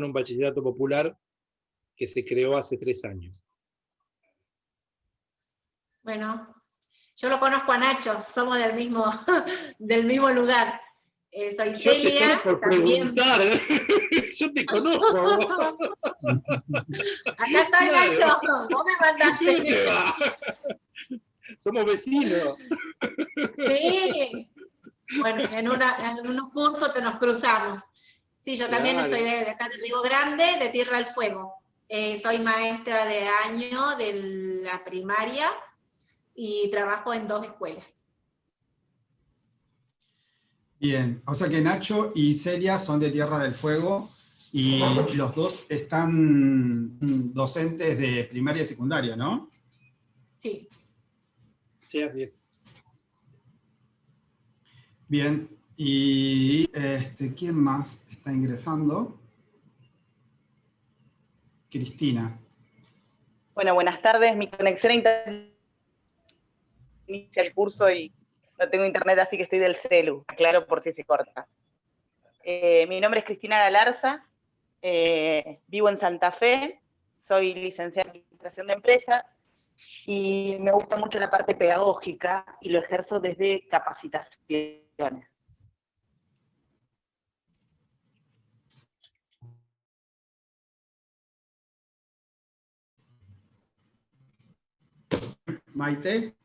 un bachillerato popular que se creó hace 3 años. Bueno, yo lo conozco a Nacho, somos del mismo, del mismo lugar. Soy Celia. Yo te por también. preguntar, yo te conozco. Acá está Nacho, vos me mandaste. Somos vecinos. Sí, bueno, en unos cursos nos cruzamos. Sí, yo también soy de acá de Río Grande, de Tierra del Fuego. Soy maestra de año de la primaria y trabajo en 2 escuelas. Bien, o sea que Nacho y Celia son de Tierra del Fuego y los dos están docentes de primaria y secundaria, ¿no? Sí. Sí, así es. Bien, y ¿quién más está ingresando? Cristina. Bueno, buenas tardes. Mi conexión a internet inicia el curso y no tengo internet, así que estoy del celu. Aclaro por si se corta. Mi nombre es Cristina Galarza, vivo en Santa Fe, soy licenciada en Administración de Empresas y me gusta mucho la parte pedagógica y lo ejerzo desde capacitaciones. Maite.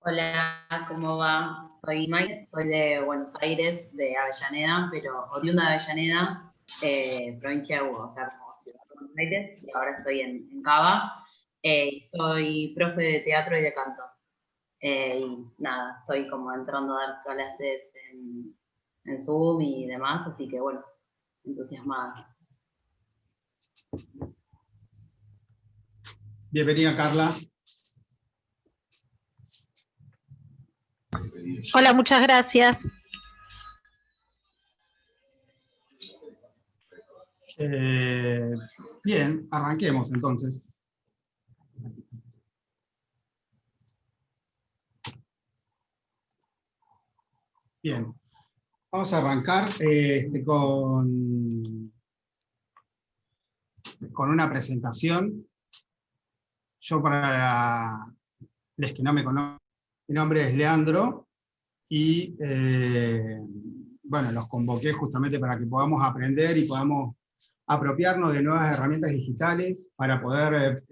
Hola, ¿cómo va? Soy Maite, soy de Buenos Aires, de Avellaneda, pero oriunda de Avellaneda, provincia de Hugo, o sea, como ciudad de Buenos Aires, y ahora estoy en Cava. Soy profe de teatro y de canto. Y nada, estoy como entrando a dar clases en Zoom y demás, así que bueno, entusiasmada. Bienvenida, Carla. Hola, muchas gracias. Bien, arranquemos entonces. Bien, vamos a arrancar con una presentación. Yo, para los que no me conocen, mi nombre es Leandro y bueno, los convoqué justamente para que podamos aprender y podamos apropiarnos de nuevas herramientas digitales para poder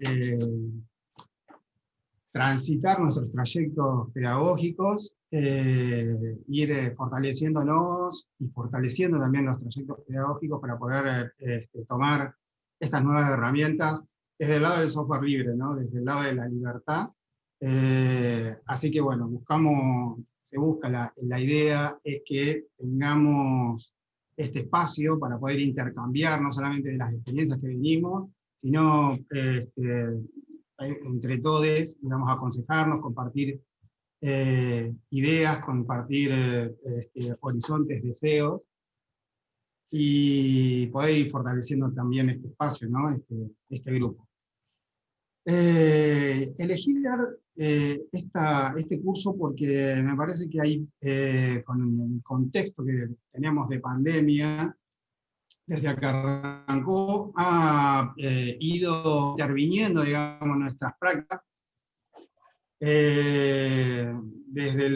transitar nuestros trayectos pedagógicos, ir fortaleciéndonos y fortaleciendo también los trayectos pedagógicos para poder tomar estas nuevas herramientas desde el lado del software libre, ¿no? Desde el lado de la libertad. Así que bueno, la idea es que tengamos este espacio para poder intercambiar no solamente de las experiencias que venimos, sino entre todos, digamos, aconsejarnos, compartir ideas, compartir horizontes, deseos, y poder ir fortaleciendo también este espacio, ¿no? este grupo. Elegí dar este curso porque me parece que hay, con el contexto que teníamos de pandemia, desde que arrancó, ha ido interviniendo, digamos, nuestras prácticas, desde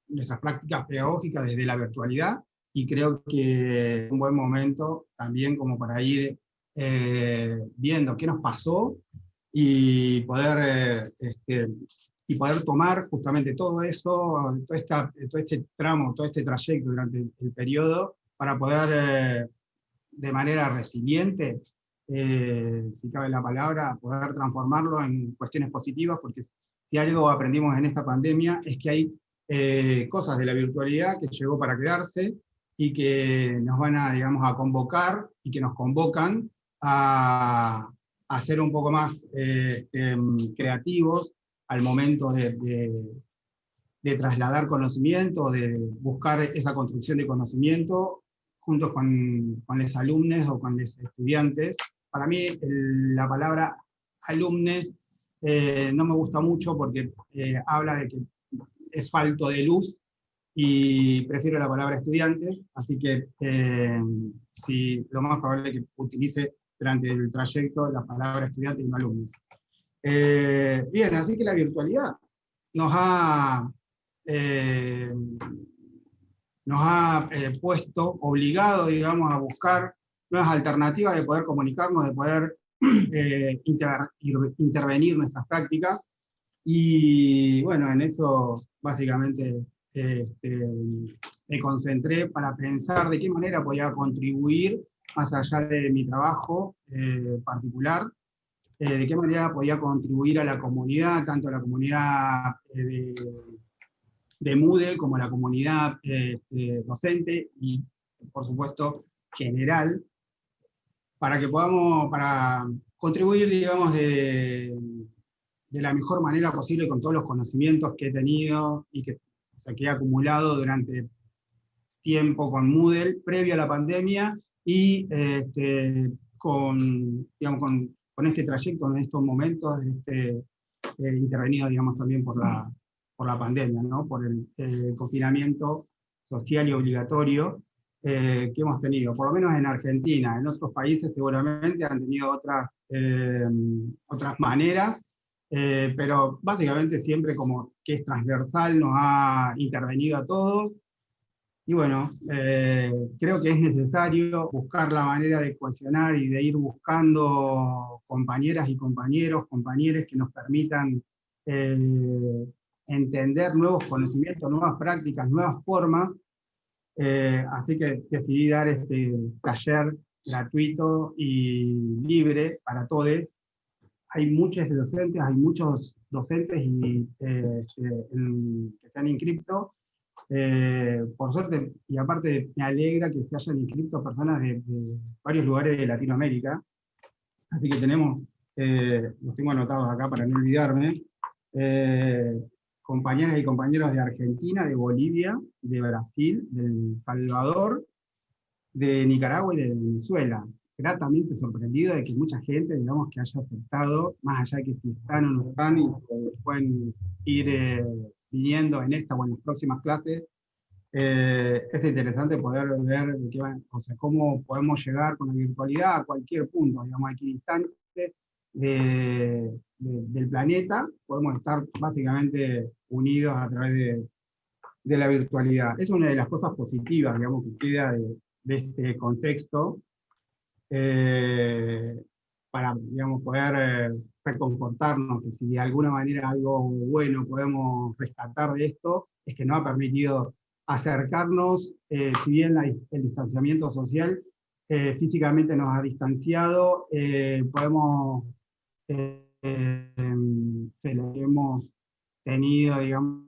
nuestras prácticas pedagógicas, desde la virtualidad, y creo que es un buen momento también como para ir viendo qué nos pasó y poder tomar justamente todo eso, todo este tramo, todo este trayecto durante el periodo, para poder de manera resiliente, si cabe la palabra, poder transformarlo en cuestiones positivas, porque si algo aprendimos en esta pandemia es que hay cosas de la virtualidad que llegó para quedarse y que nos van a, digamos, a convocar y que nos convocan a ser un poco más creativos al momento de trasladar conocimiento, de buscar esa construcción de conocimiento juntos con los alumnos o con los estudiantes. Para mí la palabra alumnes no me gusta mucho porque habla de que es falto de luz, y prefiero la palabra estudiantes, así que si lo más probable es que utilice durante el trayecto la palabra estudiante y no alumnos. Bien, así que la virtualidad nos ha puesto, obligado, digamos, a buscar nuevas alternativas de poder comunicarnos, de poder intervenir nuestras prácticas, y bueno, en eso básicamente me concentré para pensar de qué manera podía contribuir, más allá de mi trabajo particular, de qué manera podía contribuir a la comunidad, tanto a la comunidad de Moodle como a la comunidad docente y, por supuesto, general, para que podamos contribuir, digamos, de la mejor manera posible con todos los conocimientos que he tenido y que he acumulado durante tiempo con Moodle, previo a la pandemia, y con este trayecto, en estos momentos, intervenido, digamos, también por la pandemia, ¿no? Por el confinamiento social y obligatorio que hemos tenido, por lo menos en Argentina. En otros países seguramente han tenido otras maneras, pero básicamente siempre como que es transversal, nos ha intervenido a todos. Y bueno, creo que es necesario buscar la manera de cohesionar y de ir buscando compañeras y compañeros, compañeres que nos permitan entender nuevos conocimientos, nuevas prácticas, nuevas formas. Así que decidí dar este taller gratuito y libre para todos. Hay muchos docentes y, que se han inscrito. Por suerte, y aparte me alegra que se hayan inscrito personas de varios lugares de Latinoamérica. Así que los tengo anotados acá para no olvidarme, compañeras y compañeros de Argentina, de Bolivia, de Brasil, de El Salvador, de Nicaragua y de Venezuela. Gratamente sorprendido de que mucha gente, digamos, que haya aceptado, más allá de que si están o no están, y pueden ir viniendo en esta o en las próximas clases. Es interesante poder ver cómo podemos llegar con la virtualidad a cualquier punto, digamos, equidistante del planeta. Podemos estar básicamente unidos a través de la virtualidad. Es una de las cosas positivas, digamos, que queda de este contexto, para, digamos, poder reconfortarnos, que si de alguna manera algo bueno podemos rescatar de esto, es que nos ha permitido acercarnos, si bien el distanciamiento social físicamente nos ha distanciado, hemos tenido, digamos,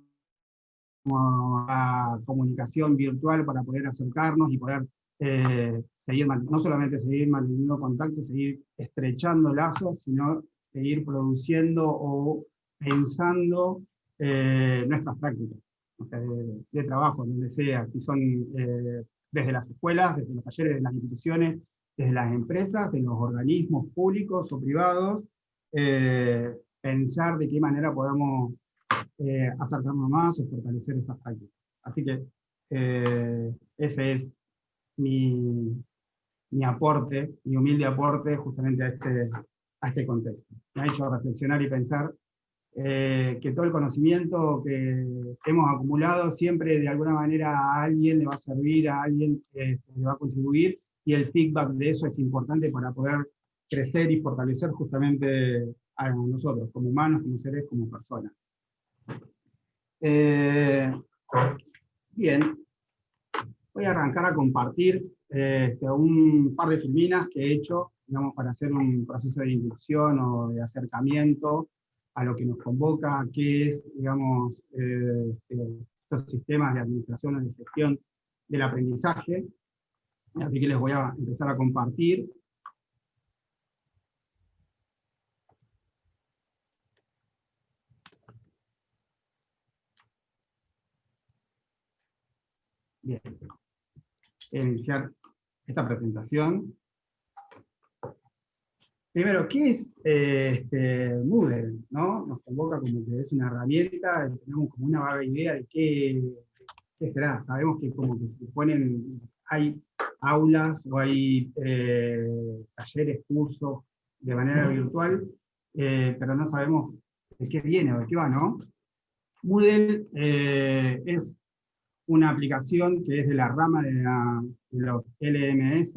a comunicación virtual para poder acercarnos y poder no solamente seguir manteniendo contacto, seguir estrechando lazos, sino seguir produciendo o pensando nuestras prácticas de trabajo, donde sea, si son desde las escuelas, desde los talleres, de las instituciones, desde las empresas, de los organismos públicos o privados, pensar de qué manera podemos acercarnos más o fortalecer esas prácticas. Así que ese es mi aporte, mi humilde aporte justamente a este contexto. Me ha hecho reflexionar y pensar que todo el conocimiento que hemos acumulado siempre de alguna manera a alguien le va a servir, a alguien le va a contribuir, y el feedback de eso es importante para poder crecer y fortalecer justamente a nosotros, como humanos, como seres, como personas. Bien, voy a arrancar a compartir un par de filminas que he hecho, digamos, para hacer un proceso de inducción o de acercamiento a lo que nos convoca, qué es, digamos, estos sistemas de administración o de gestión del aprendizaje. Así que les voy a empezar a compartir. Bien. Voy a iniciar esta presentación. Primero, ¿qué es Moodle? ¿No? Nos convoca como que es una herramienta, tenemos como una vaga idea de qué será. Sabemos que como que se ponen, hay aulas o hay talleres, cursos de manera virtual, pero no sabemos de qué viene o de qué va, ¿no? Moodle es una aplicación que es de la rama de los LMS,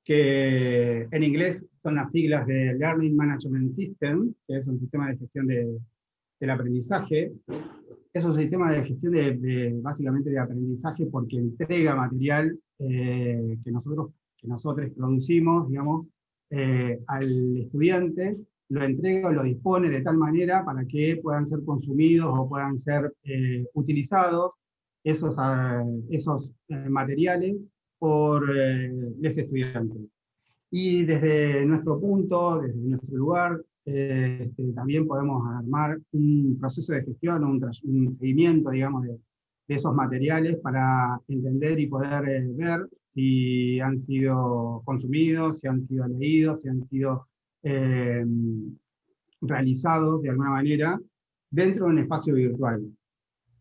que en inglés son las siglas de Learning Management System, que es un sistema de gestión del aprendizaje. Es un sistema de gestión básicamente de aprendizaje porque entrega material que nosotros producimos, digamos, al estudiante, lo entrega o lo dispone de tal manera para que puedan ser consumidos o puedan ser utilizados esos materiales por los estudiantes. Y desde nuestro punto, desde nuestro lugar, también podemos armar un proceso de gestión, un seguimiento, digamos, de esos materiales para entender y poder ver si han sido consumidos, si han sido leídos, si han sido realizados de alguna manera dentro de un espacio virtual.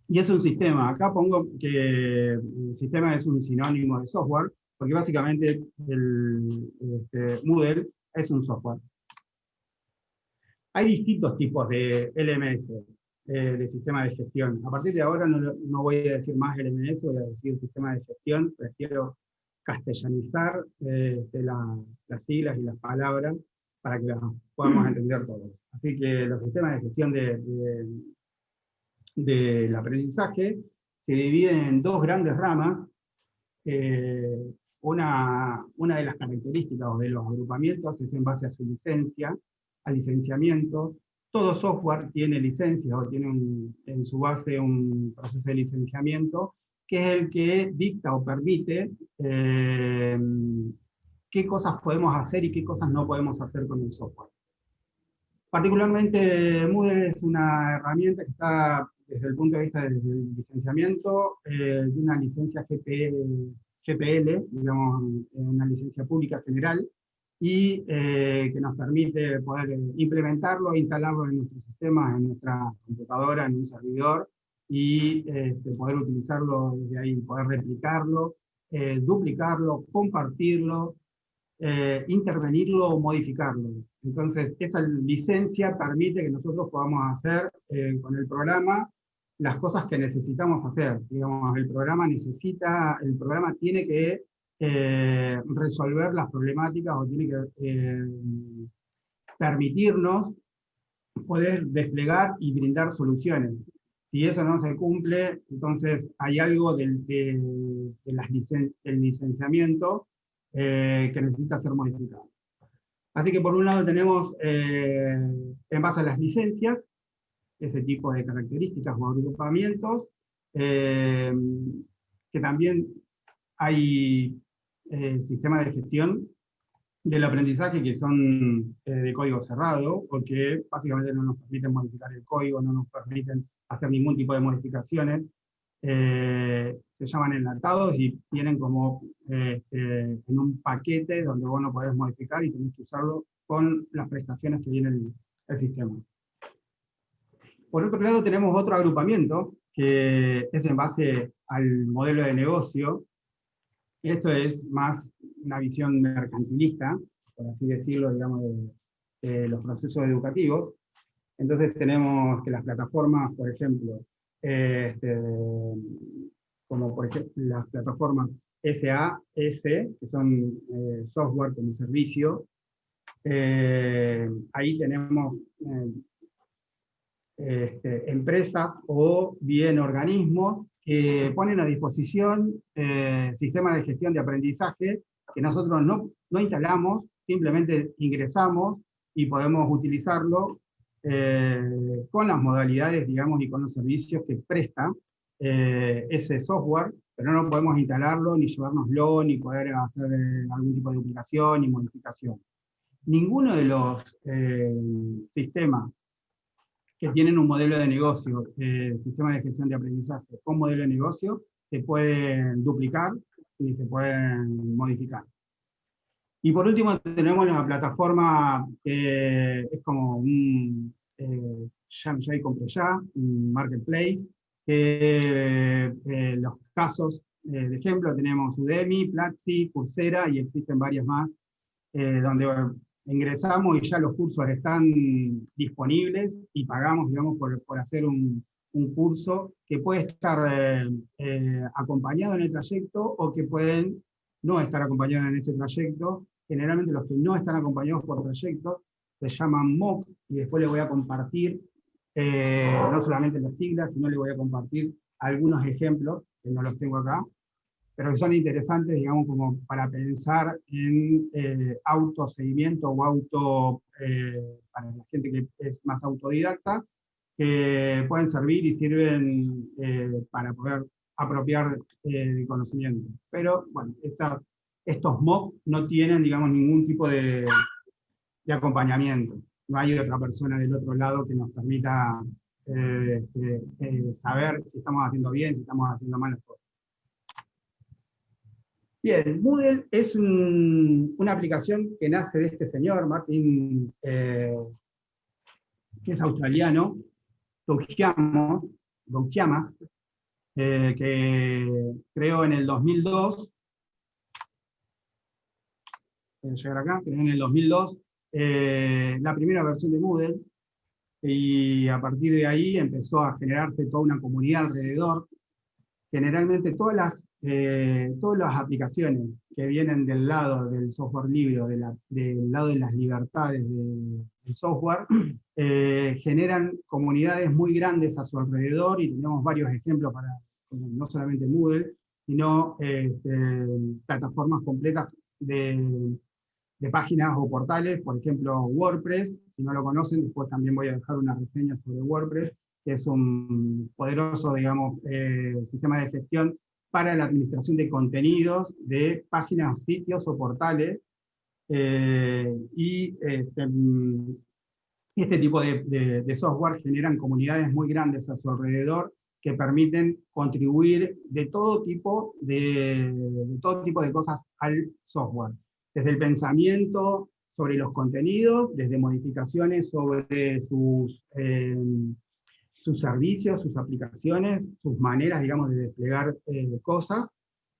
Y es un sistema. Acá pongo que el sistema es un sinónimo de software, porque básicamente Moodle es un software. Hay distintos tipos de LMS, de sistema de gestión. A partir de ahora no voy a decir más LMS, voy a decir sistema de gestión. Prefiero castellanizar las siglas y las palabras para que las podamos entender todos. Así que los sistemas de gestión del aprendizaje se dividen en dos grandes ramas. Una de las características o de los agrupamientos es en base a su licencia, al licenciamiento. Todo software tiene licencia o tiene en su base un proceso de licenciamiento que es el que dicta o permite qué cosas podemos hacer y qué cosas no podemos hacer con el software. Particularmente Moodle es una herramienta que está desde el punto de vista del licenciamiento de una licencia GPL, digamos, una licencia pública general, y que nos permite poder implementarlo e instalarlo en nuestros sistemas, en nuestra computadora, en un servidor, y poder utilizarlo desde ahí, poder replicarlo, duplicarlo, compartirlo, intervenirlo o modificarlo. Entonces, esa licencia permite que nosotros podamos hacer con el programa las cosas que necesitamos hacer. Digamos, el programa tiene que resolver las problemáticas o tiene que permitirnos poder desplegar y brindar soluciones. Si eso no se cumple, entonces hay algo del licenciamiento que necesita ser modificado. Así que por un lado tenemos, en base a las licencias, ese tipo de características o agrupamientos, que también hay sistemas de gestión del aprendizaje que son de código cerrado, porque básicamente no nos permiten modificar el código, no nos permiten hacer ningún tipo de modificaciones. Se llaman enlatados y vienen como en un paquete donde vos no podés modificar y tenés que usarlo con las prestaciones que viene el sistema. Por otro lado tenemos otro agrupamiento que es en base al modelo de negocio. Esto es más una visión mercantilista, por así decirlo, digamos, de los procesos educativos. Entonces tenemos que las plataformas, por ejemplo, como por ejemplo las plataformas SaaS, que son software como servicio, ahí tenemos empresas o bien organismos que ponen a disposición sistemas de gestión de aprendizaje que nosotros no instalamos, simplemente ingresamos y podemos utilizarlo con las modalidades, digamos, y con los servicios que presta ese software, pero no podemos instalarlo, ni llevárnoslo, ni poder hacer algún tipo de duplicación ni modificación. Ninguno de los sistemas que tienen un modelo de negocio, sistema de gestión de aprendizaje con modelo de negocio, se pueden duplicar ni se pueden modificar. Y por último tenemos la plataforma que es como un ya y compré ya, un marketplace, que los casos de ejemplo tenemos Udemy, Platzi, Coursera y existen varias más, donde ingresamos y ya los cursos están disponibles y pagamos, digamos, por hacer un curso que puede estar acompañado en el trayecto o que pueden no estar acompañados en ese trayecto. Generalmente los que no están acompañados por trayectos se llaman MOOC, y después les voy a compartir no solamente las siglas, sino les voy a compartir algunos ejemplos, que no los tengo acá, pero que son interesantes, digamos, como para pensar en autoseguimiento o para la gente que es más autodidacta, que pueden servir y sirven para poder apropiar el conocimiento. Pero, bueno, estos MOOC no tienen, digamos, ningún tipo de acompañamiento. No hay otra persona del otro lado que nos permita saber si estamos haciendo bien, si estamos haciendo mal las cosas. Bien, Moodle es una aplicación que nace de este señor, Martin, que es australiano, Dougiamas, que creó en el 2002, llegar acá, creó en el 2002 la primera versión de Moodle, y a partir de ahí empezó a generarse toda una comunidad alrededor. Generalmente todas las aplicaciones que vienen del lado del software libre, del lado de las libertades del software, generan comunidades muy grandes a su alrededor, y tenemos varios ejemplos para, no solamente Moodle, sino plataformas completas de páginas o portales, por ejemplo WordPress. Si no lo conocen, después también voy a dejar una reseña sobre WordPress, que es un poderoso, digamos, sistema de gestión para la administración de contenidos de páginas, sitios o portales. Este tipo de software generan comunidades muy grandes a su alrededor que permiten contribuir de todo tipo de cosas al software. Desde el pensamiento sobre los contenidos, desde modificaciones sobre sus servicios, sus aplicaciones, sus maneras, digamos, de desplegar cosas.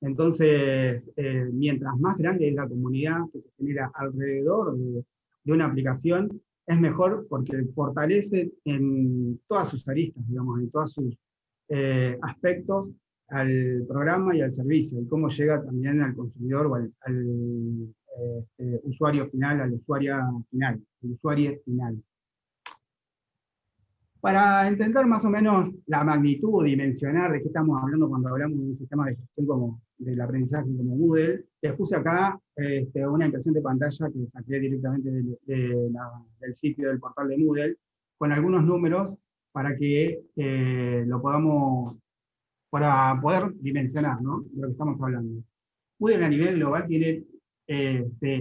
Entonces, mientras más grande es la comunidad que se genera alrededor de una aplicación, es mejor porque fortalece en todas sus aristas, digamos, en todos sus aspectos al programa y al servicio, y cómo llega también al consumidor o al usuario final, al usuario final. Para entender más o menos la magnitud, dimensionar de qué estamos hablando cuando hablamos de un sistema de gestión como del aprendizaje como Moodle, les puse acá una impresión de pantalla que saqué directamente del sitio del portal de Moodle, con algunos números para que para poder dimensionar, ¿no?, de lo que estamos hablando. Moodle a nivel global tiene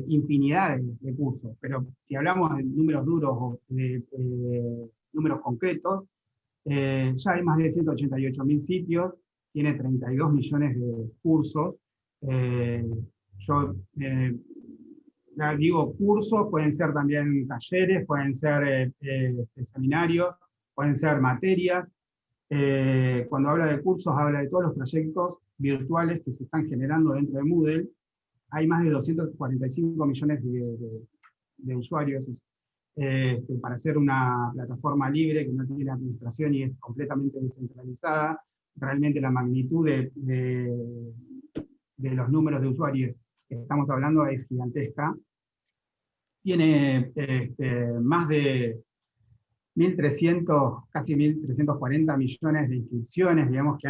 infinidad de cursos, pero si hablamos de números duros o de números concretos, ya hay más de 188.000 sitios, tiene 32 millones de cursos. Yo digo cursos, pueden ser también talleres, pueden ser seminarios, pueden ser materias. Cuando habla de cursos, habla de todos los proyectos virtuales que se están generando dentro de Moodle. Hay más de 245 millones de usuarios para hacer una plataforma libre que no tiene administración y es completamente descentralizada. Realmente la magnitud de los números de usuarios que estamos hablando es gigantesca. Tiene más de 1.300, casi 1.340 millones de inscripciones, digamos que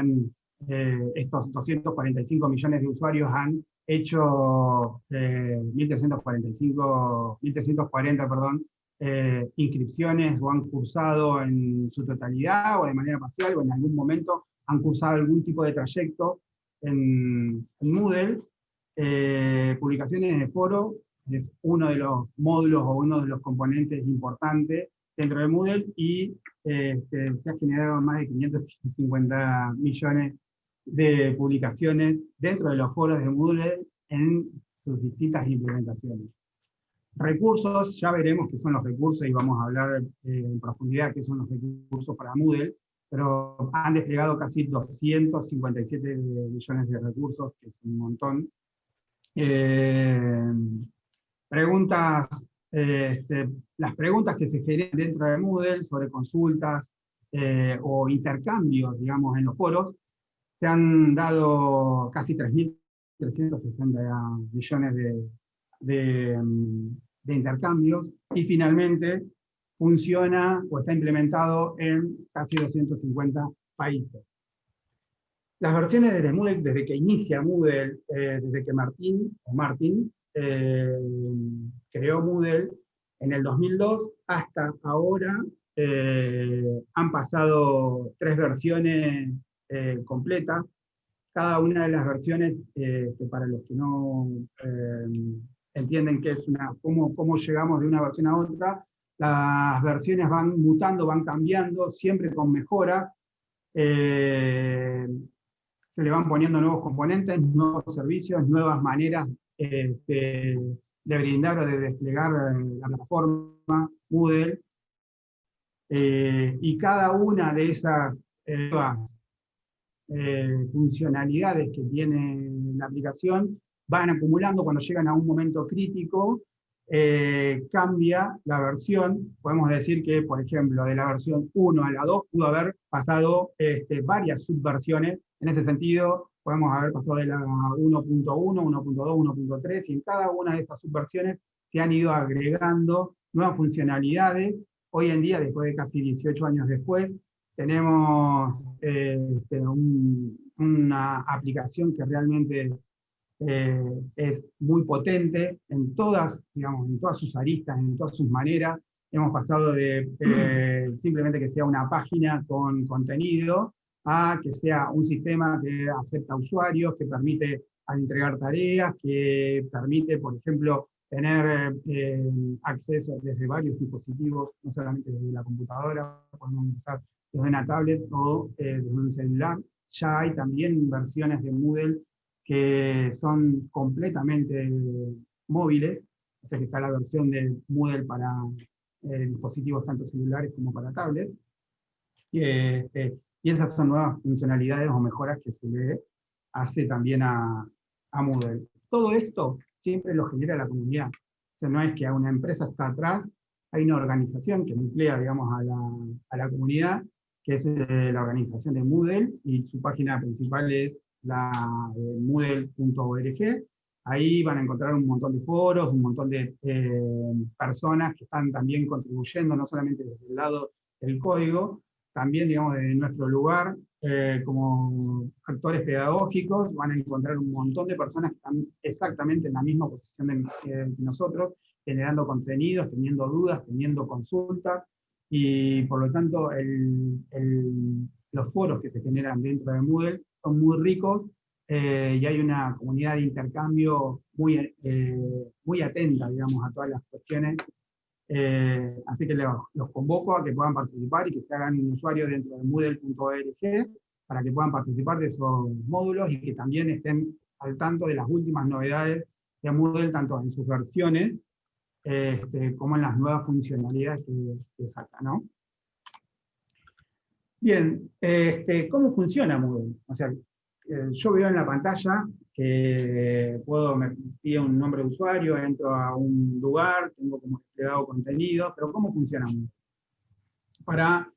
estos 245 millones de usuarios han hecho 1.340 inscripciones, o han cursado en su totalidad o de manera parcial, o en algún momento han cursado algún tipo de trayecto en Moodle. Publicaciones de foro es uno de los módulos o uno de los componentes importantes dentro de Moodle, y se ha generado más de 550 millones de publicaciones dentro de los foros de Moodle en sus distintas implementaciones. Recursos, ya veremos qué son los recursos y vamos a hablar en profundidad qué son los recursos para Moodle, pero han desplegado casi 257 millones de recursos, que es un montón. Las preguntas que se generan dentro de Moodle sobre consultas o intercambios, digamos, en los foros, se han dado casi 3.360 millones de intercambios, y finalmente funciona o está implementado en casi 250 países. Las versiones de Moodle, desde que inicia Moodle, desde que Martín creó Moodle en el 2002 hasta ahora, han pasado 3 versiones completas. Cada una de las versiones, para los que no entienden qué es cómo llegamos de una versión a otra, las versiones van mutando, van cambiando, siempre con mejoras. Se le van poniendo nuevos componentes, nuevos servicios, nuevas maneras de brindar o de desplegar la plataforma Moodle. Y cada una de esas funcionalidades que tiene la aplicación van acumulando. Cuando llegan a un momento crítico, cambia la versión. Podemos decir que, por ejemplo, de la versión 1 a la 2 pudo haber pasado varias subversiones. En ese sentido, podemos haber pasado de la 1.1, 1.2, 1.3, y en cada una de esas subversiones se han ido agregando nuevas funcionalidades. Hoy en día, después de casi 18 años después, tenemos una aplicación que realmente es muy potente en todas, digamos, en todas sus aristas, en todas sus maneras. Hemos pasado de simplemente que sea una página con contenido a que sea un sistema que acepta usuarios, que permite al entregar tareas, que permite, por ejemplo, tener acceso desde varios dispositivos, no solamente desde la computadora, podemos empezar desde una tablet o desde un celular. Ya hay también versiones de Moodle que son completamente móviles, o sea que está la versión de Moodle para dispositivos tanto celulares como para tablets, y esas son nuevas funcionalidades o mejoras que se le hace también a Moodle. Todo esto siempre lo genera la comunidad. O sea, no es que una empresa está atrás, hay una organización que nuclea, digamos, a la comunidad, que es la organización de Moodle, y su página principal es la moodle.org. Ahí van a encontrar un montón de foros, un montón de personas que están también contribuyendo, no solamente desde el lado del código, también, digamos, desde nuestro lugar, como actores pedagógicos, van a encontrar un montón de personas que están exactamente en la misma posición que nosotros, generando contenidos, teniendo dudas, teniendo consultas, y por lo tanto los foros que se generan dentro de Moodle son muy ricos, y hay una comunidad de intercambio muy atenta, digamos, a todas las cuestiones. Así que los convoco a que puedan participar y que se hagan un usuario dentro de moodle.org para que puedan participar de esos módulos y que también estén al tanto de las últimas novedades de Moodle, tanto en sus versiones como en las nuevas funcionalidades que saca, ¿no? Bien, ¿cómo funciona Moodle? O sea, yo veo en la pantalla que me pide un nombre de usuario, entro a un lugar, tengo como desplegado contenido, pero ¿cómo funciona Moodle? Para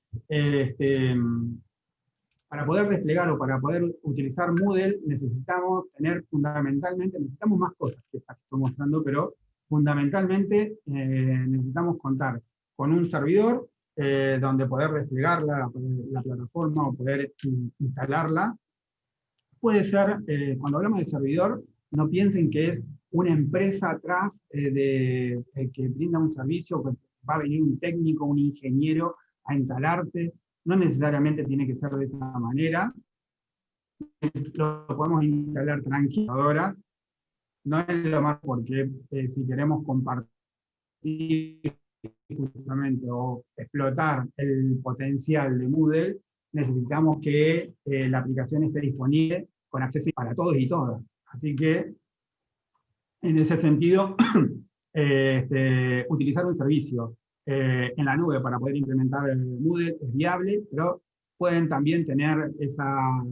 poder desplegar o para poder utilizar Moodle necesitamos más cosas que estas que estoy mostrando, pero fundamentalmente necesitamos contar con un servidor donde poder desplegar la plataforma o poder instalarla. Puede ser, cuando hablamos de servidor, no piensen que es una empresa atrás que brinda un servicio, que va a venir un técnico, un ingeniero a instalarte. No necesariamente tiene que ser de esa manera. Lo podemos instalar tranquilo ahora. No es lo más, porque si queremos compartir justamente o explotar el potencial de Moodle, necesitamos que la aplicación esté disponible con acceso para todos y todas. Así que, en ese sentido, utilizar un servicio en la nube para poder implementar el Moodle es viable, pero pueden también tener esa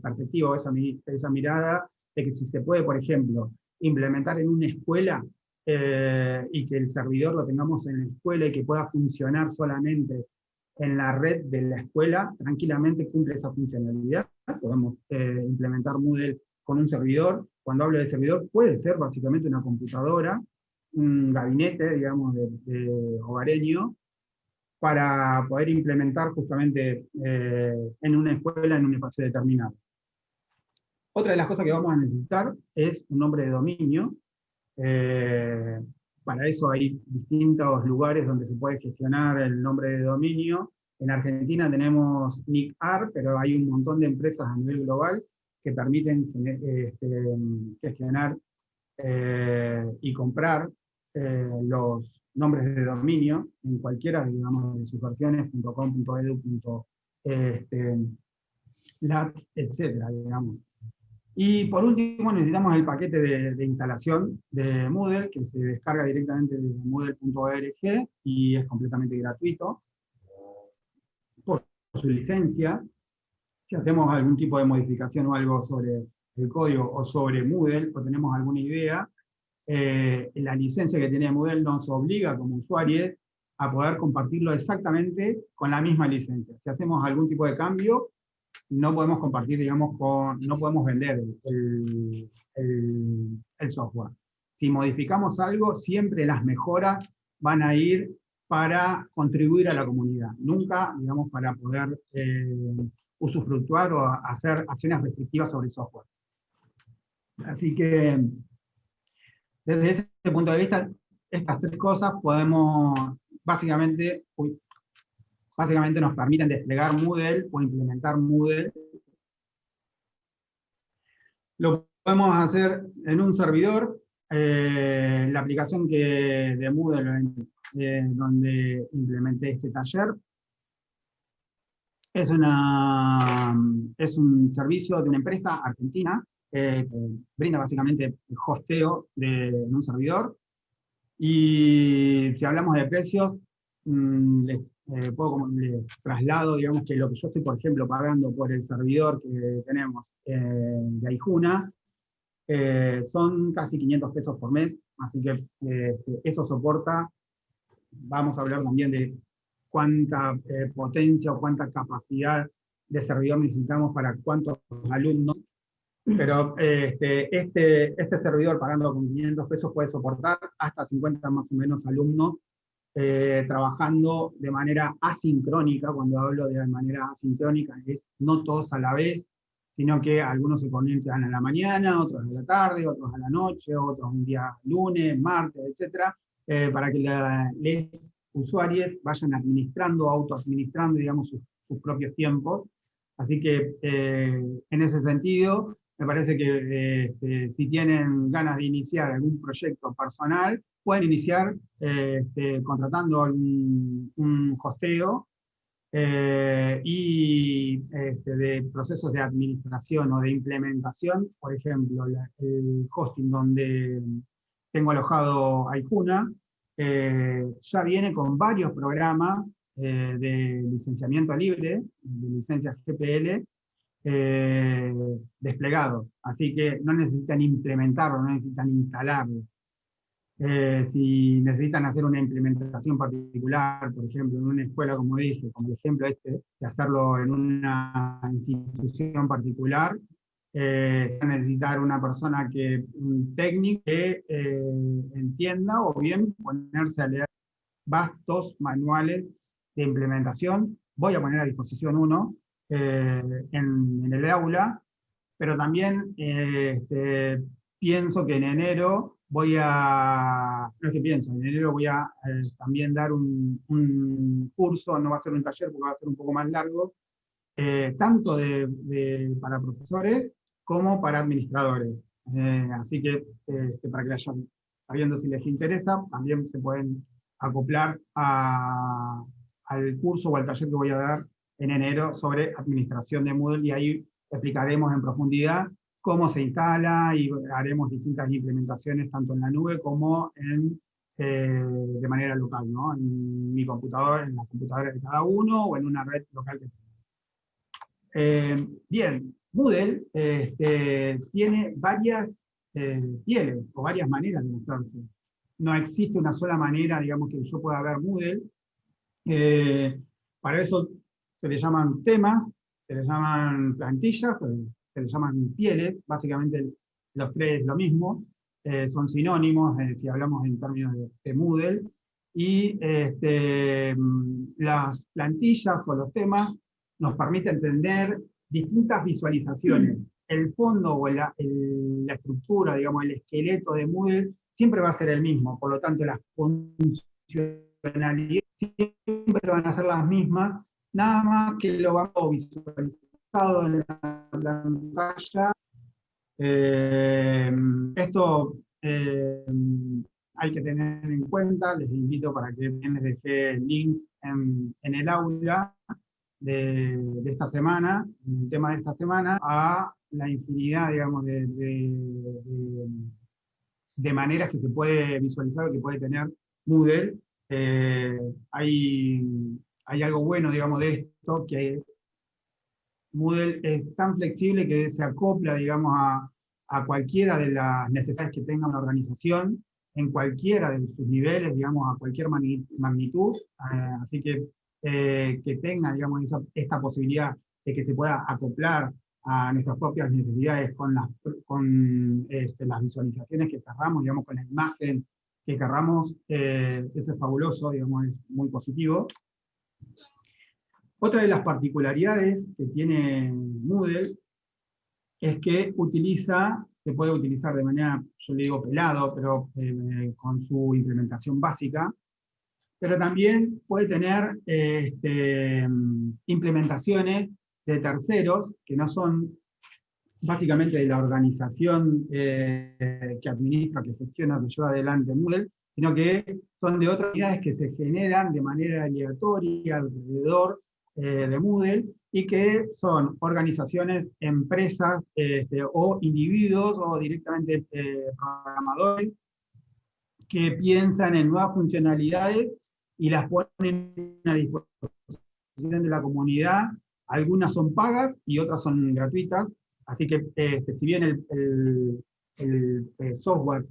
perspectiva, esa mirada de que si se puede, por ejemplo, implementar en una escuela y que el servidor lo tengamos en la escuela y que pueda funcionar solamente en la red de la escuela, tranquilamente cumple esa funcionalidad. Podemos implementar Moodle con un servidor. Cuando hablo de servidor, puede ser básicamente una computadora, un gabinete, digamos, de hogareño, para poder implementar justamente en una escuela, en un espacio determinado. Otra de las cosas que vamos a necesitar es un nombre de dominio. Para eso hay distintos lugares donde se puede gestionar el nombre de dominio. En Argentina tenemos NICAR, pero hay un montón de empresas a nivel global que permiten gestionar y comprar los nombres de dominio en cualquiera, digamos, de sus versiones, .com, .edu, .lat, etcétera, digamos. Y por último necesitamos el paquete de instalación de Moodle, que se descarga directamente de moodle.org y es completamente gratuito. Por su licencia, si hacemos algún tipo de modificación o algo sobre el código o sobre Moodle, o tenemos alguna idea, la licencia que tiene Moodle nos obliga como usuarios a poder compartirlo exactamente con la misma licencia. Si hacemos algún tipo de cambio, no podemos compartir, digamos, no podemos vender el software. Si modificamos algo, siempre las mejoras van a ir para contribuir a la comunidad, nunca, digamos, para poder usufructuar o hacer acciones restrictivas sobre el software. Así que, desde ese punto de vista, estas tres cosas podemos, básicamente nos permiten desplegar Moodle o implementar Moodle. Lo podemos hacer en un servidor. La aplicación de Moodle donde implementé este taller es un servicio de una empresa argentina que brinda básicamente el hosteo en un servidor. Y si hablamos de precios, les traslado, digamos, que lo que yo estoy, por ejemplo, pagando por el servidor que tenemos de Aijuna, son casi 500 pesos por mes, así que eso soporta. Vamos a hablar también de cuánta potencia o cuánta capacidad de servidor necesitamos para cuántos alumnos, pero este servidor pagando con 500 pesos puede soportar hasta 50 más o menos alumnos trabajando de manera asincrónica. Cuando hablo de manera asincrónica es no todos a la vez, sino que algunos se conectan a la mañana, otros a la tarde, otros a la noche, otros un día lunes, martes, etc., para que los usuarios vayan administrando, autoadministrando, digamos, sus propios tiempos. Así que en ese sentido, me parece que si tienen ganas de iniciar algún proyecto personal, pueden iniciar contratando un hosteo y de procesos de administración o de implementación. Por ejemplo, el hosting donde tengo alojado Aijuna ya viene con varios programas de licenciamiento libre, de licencias GPL, desplegados. Así que no necesitan implementarlo, no necesitan instalarlo. Si necesitan hacer una implementación particular, por ejemplo, en una escuela, como dije, como el ejemplo de hacerlo en una institución particular, necesitar una persona un técnico que entienda, o bien ponerse a leer vastos manuales de implementación. Voy a poner a disposición uno en el aula, pero también pienso que en enero en enero voy a también dar un curso. No va a ser un taller porque va a ser un poco más largo, tanto para profesores como para administradores. Así que para que vayan sabiendo si les interesa, también se pueden acoplar al curso o al taller que voy a dar en enero sobre administración de Moodle, y ahí explicaremos en profundidad cómo se instala y haremos distintas implementaciones tanto en la nube como en de manera local, ¿no? En mi computadora, en la computadora de cada uno, o en una red local que tenga. Bien, Moodle tiene varias pieles, o varias maneras de mostrarse. No existe una sola manera, digamos, que yo pueda ver Moodle. Para eso se le llaman temas, se le llaman plantillas, se le llaman pieles, básicamente los tres lo mismo, son sinónimos si hablamos en términos de Moodle, y las plantillas o los temas nos permiten entender distintas visualizaciones. El fondo o la estructura, digamos, el esqueleto de Moodle siempre va a ser el mismo, por lo tanto las funcionalidades siempre van a ser las mismas, nada más que lo vamos visualizado en la pantalla. Esto hay que tener en cuenta, les invito para que les dejé links en el aula de esta semana, el tema de esta semana, a la infinidad, digamos, de maneras que se puede visualizar o que puede tener Moodle. Hay algo bueno, digamos, de esto, que Moodle es tan flexible que se acopla, digamos, a cualquiera de las necesidades que tenga una organización, en cualquiera de sus niveles, digamos, a cualquier magnitud, así que tenga, digamos, esta posibilidad de que se pueda acoplar a nuestras propias necesidades con las visualizaciones que querramos, digamos, con la imagen que querramos, eso es fabuloso, digamos, es muy positivo. Otra de las particularidades que tiene Moodle es que se puede utilizar de manera, yo le digo pelado, pero con su implementación básica, pero también puede tener implementaciones de terceros que no son básicamente de la organización que administra, que gestiona, que lleva adelante Moodle, sino que son de otras unidades que se generan de manera aleatoria alrededor de Moodle, y que son organizaciones, empresas o individuos o directamente programadores que piensan en nuevas funcionalidades y las ponen a disposición de la comunidad. Algunas son pagas y otras son gratuitas, así que si bien el software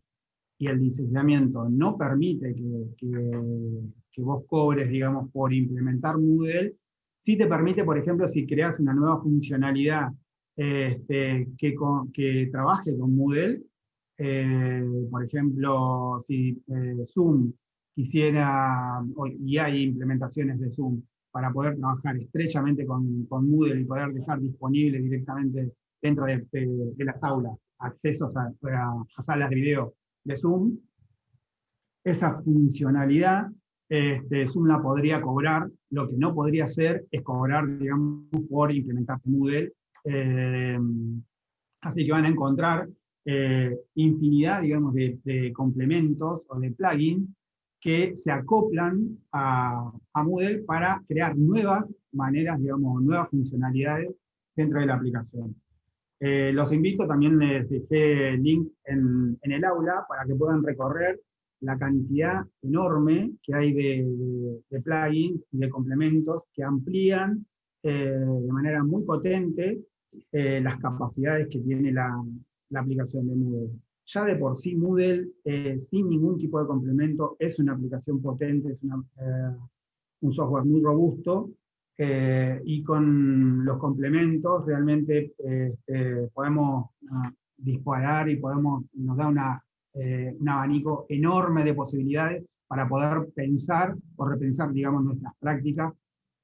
y el diseñamiento no permite que vos cobres, digamos, por implementar Moodle, sí te permite, por ejemplo, si creas una nueva funcionalidad que trabaje con Moodle, por ejemplo, si Zoom quisiera, y hay implementaciones de Zoom, para poder trabajar estrechamente con Moodle y poder dejar disponible directamente dentro de las aulas accesos a salas de video de Zoom, esa funcionalidad Zoom la podría cobrar. Lo que no podría hacer es cobrar, digamos, por implementar Moodle. Así que van a encontrar infinidad, digamos, de complementos o de plugins que se acoplan a Moodle para crear nuevas maneras, digamos, nuevas funcionalidades dentro de la aplicación. Los invito, también les dejé links en el aula para que puedan recorrer la cantidad enorme que hay de plugins y de complementos que amplían de manera muy potente las capacidades que tiene la aplicación de Moodle. Ya de por sí Moodle, sin ningún tipo de complemento, es una aplicación potente, es un software muy robusto, y con los complementos realmente podemos disparar y nos da un abanico enorme de posibilidades para poder pensar o repensar, digamos, nuestras prácticas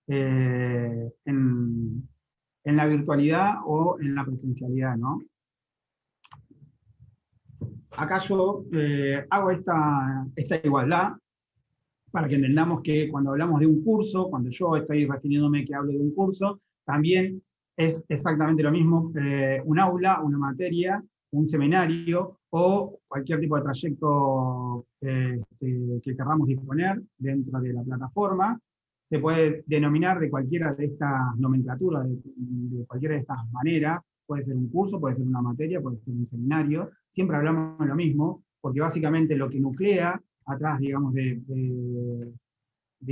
en la virtualidad o en la presencialidad, ¿no? Acá yo hago esta igualdad para que entendamos que cuando hablamos de un curso, cuando yo estoy refiriéndome que hablo de un curso, también es exactamente lo mismo un aula, una materia, un seminario o cualquier tipo de trayecto que queramos disponer dentro de la plataforma. Se puede denominar de cualquiera de estas nomenclaturas, de cualquiera de estas maneras. Puede ser un curso, puede ser una materia, puede ser un seminario. Siempre hablamos de lo mismo, porque básicamente lo que nuclea atrás, digamos, de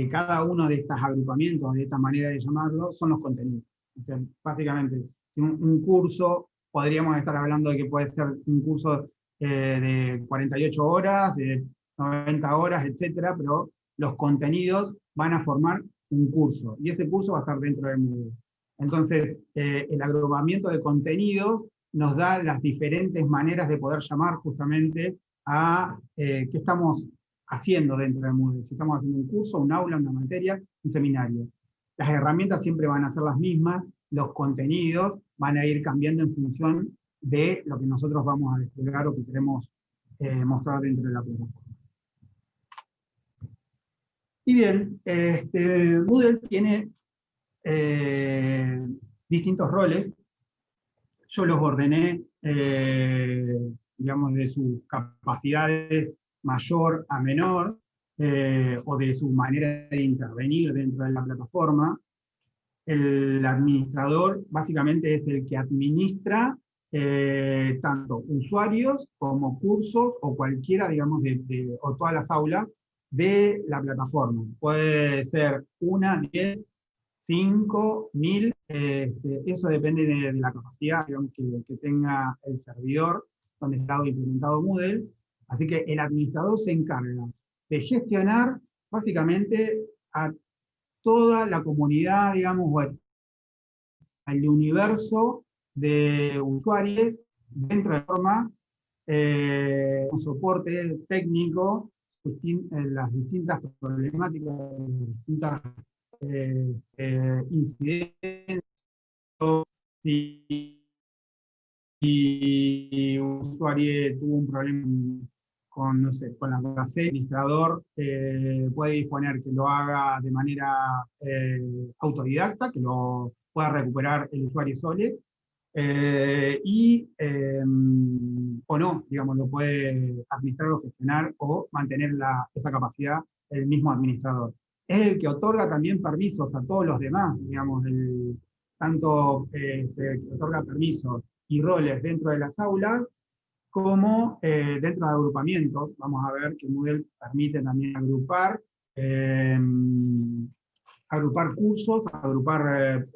cada uno de estos agrupamientos, de esta manera de llamarlo, son los contenidos. O sea, básicamente, un curso, podríamos estar hablando de que puede ser un curso de 48 horas, de 90 horas, etcétera, pero los contenidos van a formar un curso, y ese curso va a estar dentro del Moodle. Entonces, el agrupamiento de contenidos nos da las diferentes maneras de poder llamar justamente a qué estamos haciendo dentro del Moodle. Si estamos haciendo un curso, un aula, una materia, un seminario. Las herramientas siempre van a ser las mismas, los contenidos van a ir cambiando en función de lo que nosotros vamos a desplegar o que queremos mostrar dentro de la plataforma. Y bien, Moodle tiene distintos roles. Yo los ordené, digamos, de sus capacidades mayor a menor, o de su manera de intervenir dentro de la plataforma. El administrador básicamente es el que administra tanto usuarios como cursos o cualquiera, digamos, o todas las aulas de la plataforma. Puede ser 1, 10, 5, 1000, eso depende de la capacidad, digamos, que tenga el servidor donde está implementado Moodle. Así que el administrador se encarga de gestionar básicamente a toda la comunidad, digamos, web, al universo de usuarios dentro de la plataforma, un soporte técnico, las distintas problemáticas, las distintas incidentes, si un usuario tuvo un problema con, no sé, con la base, el administrador puede disponer que lo haga de manera autodidacta, que lo pueda recuperar el usuario solo, o no, digamos, lo puede administrar o gestionar o mantener esa capacidad el mismo administrador. Es el que otorga también permisos a todos los demás, digamos, tanto que otorga permisos y roles dentro de las aulas, como dentro de agrupamientos. Vamos a ver que Moodle permite también agrupar cursos, agrupar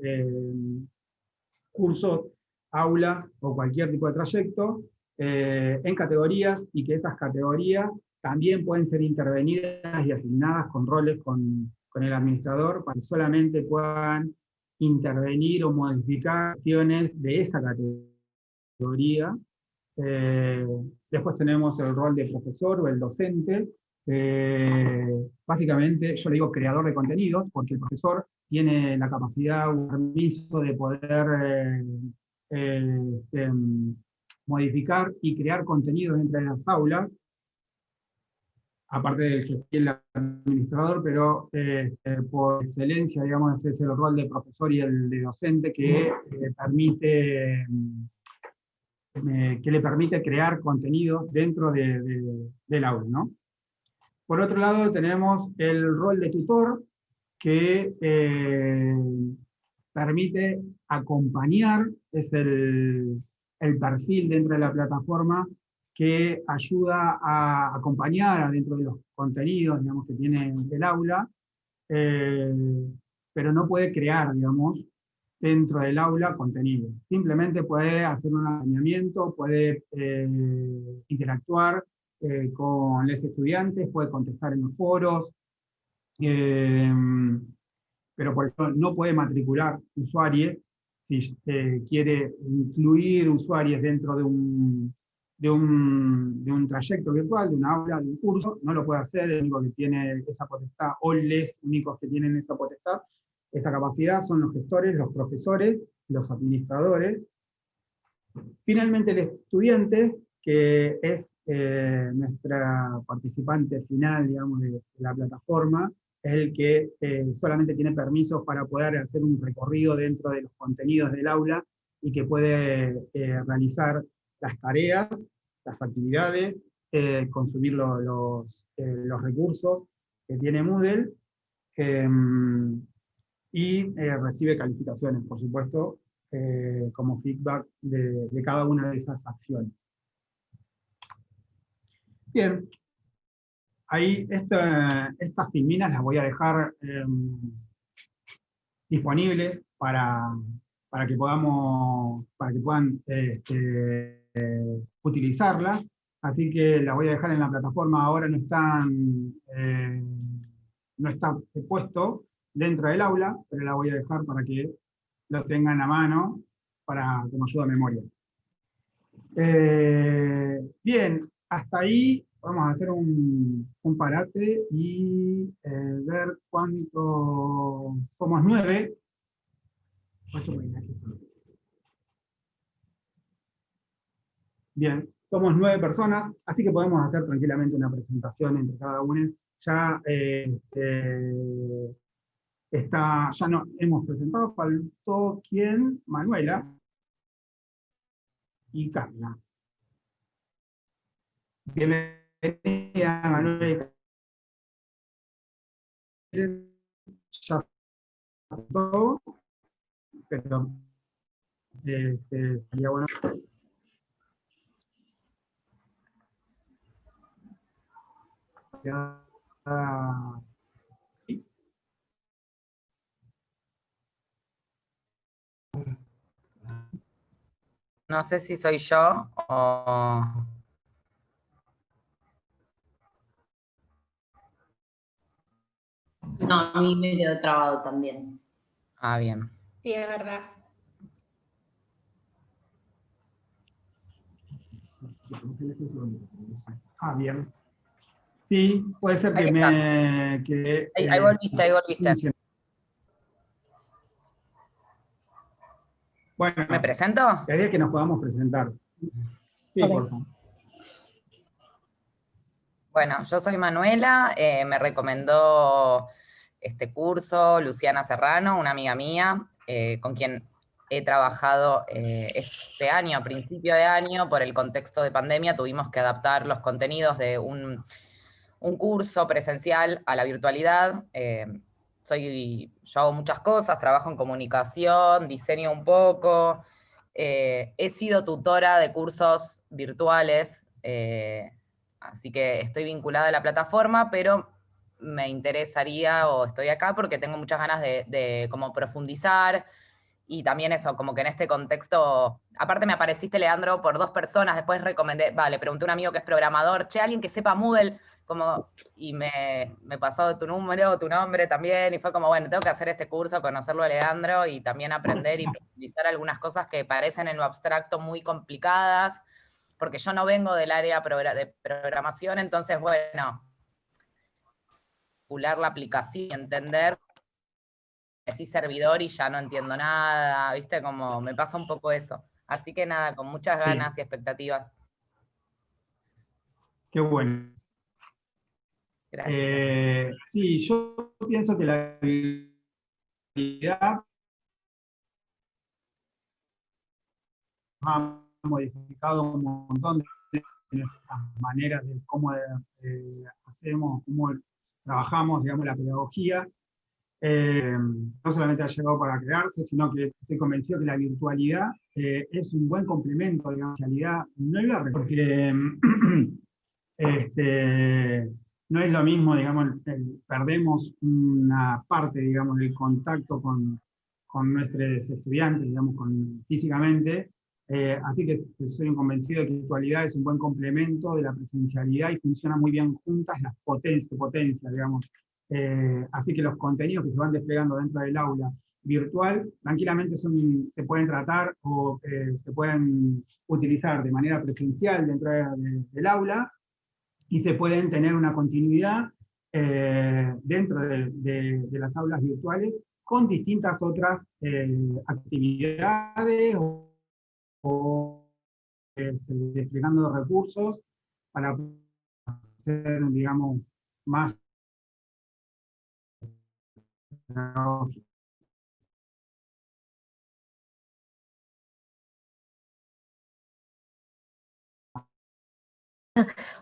cursos, aulas o cualquier tipo de trayecto en categorías, y que esas categorías también pueden ser intervenidas y asignadas con roles con el administrador para que solamente puedan intervenir o modificar acciones de esa categoría. Después tenemos el rol de profesor o el docente. Básicamente yo le digo creador de contenidos, porque el profesor tiene la capacidad o permiso de poder modificar y crear contenidos dentro de las aulas, aparte del que es el administrador, pero por excelencia, digamos, ese es el rol de profesor y el de docente que le permite crear contenido dentro del aula, ¿no? Por otro lado tenemos el rol de tutor, que permite acompañar, es el perfil dentro de la plataforma que ayuda a acompañar dentro de los contenidos, digamos, que tiene el aula, pero no puede crear, digamos, dentro del aula contenido. Simplemente puede hacer un acompañamiento, puede interactuar con los estudiantes, puede contestar en los foros, pero por eso no puede matricular usuarios. Si quiere incluir usuarios dentro de un trayecto virtual, de una aula, de un curso, no lo puede hacer. El único que tiene esa potestad, o los únicos que tienen esa potestad, esa capacidad, son los gestores, los profesores, los administradores. Finalmente el estudiante, que es nuestra participante final, digamos, de la plataforma, es el que solamente tiene permisos para poder hacer un recorrido dentro de los contenidos del aula, y que puede realizar las tareas, las actividades, consumir los recursos que tiene Moodle, y recibe calificaciones, por supuesto, como feedback de cada una de esas acciones. Bien, ahí estas filminas las voy a dejar disponibles para que puedan utilizarlas. Así que las voy a dejar en la plataforma. Ahora no está puesto dentro del aula, pero la voy a dejar para que lo tengan a mano como ayuda a memoria. Bien, hasta ahí vamos a hacer un parate y ver cuánto somos 9. Bien, somos 9 personas, así que podemos hacer tranquilamente una presentación entre cada uno. Ya ya no hemos presentado, faltó ¿quién? Manuela y Carla. Bienvenida, Manuela. Ya pasó, pero sería bueno. No sé si soy yo o... No, a mí me quedó trabado también. Ah, bien. Sí, es verdad. Ah, bien. Sí, puede ser Ahí que ahí volviste, ahí volviste. Bueno, ¿Me presento? quería que nos podamos presentar. Sí, Ok. por favor. Bueno, yo soy Manuela, me recomendó este curso Luciana Serrano, una amiga mía, con quien he trabajado este año, a principio de año, por el contexto de pandemia, tuvimos que adaptar los contenidos de un curso presencial a la virtualidad. Yo hago muchas cosas, trabajo en comunicación, diseño un poco, he sido tutora de cursos virtuales, así que estoy vinculada a la plataforma, pero me interesaría, o estoy acá porque tengo muchas ganas de como profundizar, y también eso, como que en este contexto, aparte me apareciste, Leandro, por 2 personas, después le pregunté a un amigo que es programador, che, alguien que sepa Moodle, y me pasó tu número, tu nombre también, y fue como, bueno, tengo que hacer este curso, conocerlo a Leandro, y también aprender y profundizar algunas cosas que parecen en lo abstracto muy complicadas, porque yo no vengo del área de programación, entonces, bueno, calcular la aplicación y entender así servidor y ya no entiendo nada, ¿viste? Como me pasa un poco eso. Así que nada, con muchas ganas y expectativas. Qué bueno. Gracias. Sí, yo pienso que la habilidad ha modificado un montón de nuestras maneras de cómo hacemos, cómo trabajamos, digamos, la pedagogía. No solamente ha llegado para crearse, sino que estoy convencido que la virtualidad es un buen complemento, digamos, la realidad no es porque no es lo mismo, digamos, perdemos una parte, digamos, del contacto con nuestros estudiantes, digamos, físicamente, así que soy convencido de que la virtualidad es un buen complemento de la presencialidad y funciona muy bien juntas, las potencia, digamos. Así que los contenidos que se van desplegando dentro del aula virtual, tranquilamente se pueden tratar o se pueden utilizar de manera presencial dentro del aula, y se pueden tener una continuidad dentro de las aulas virtuales con distintas otras actividades o desplegando recursos para hacer, digamos, más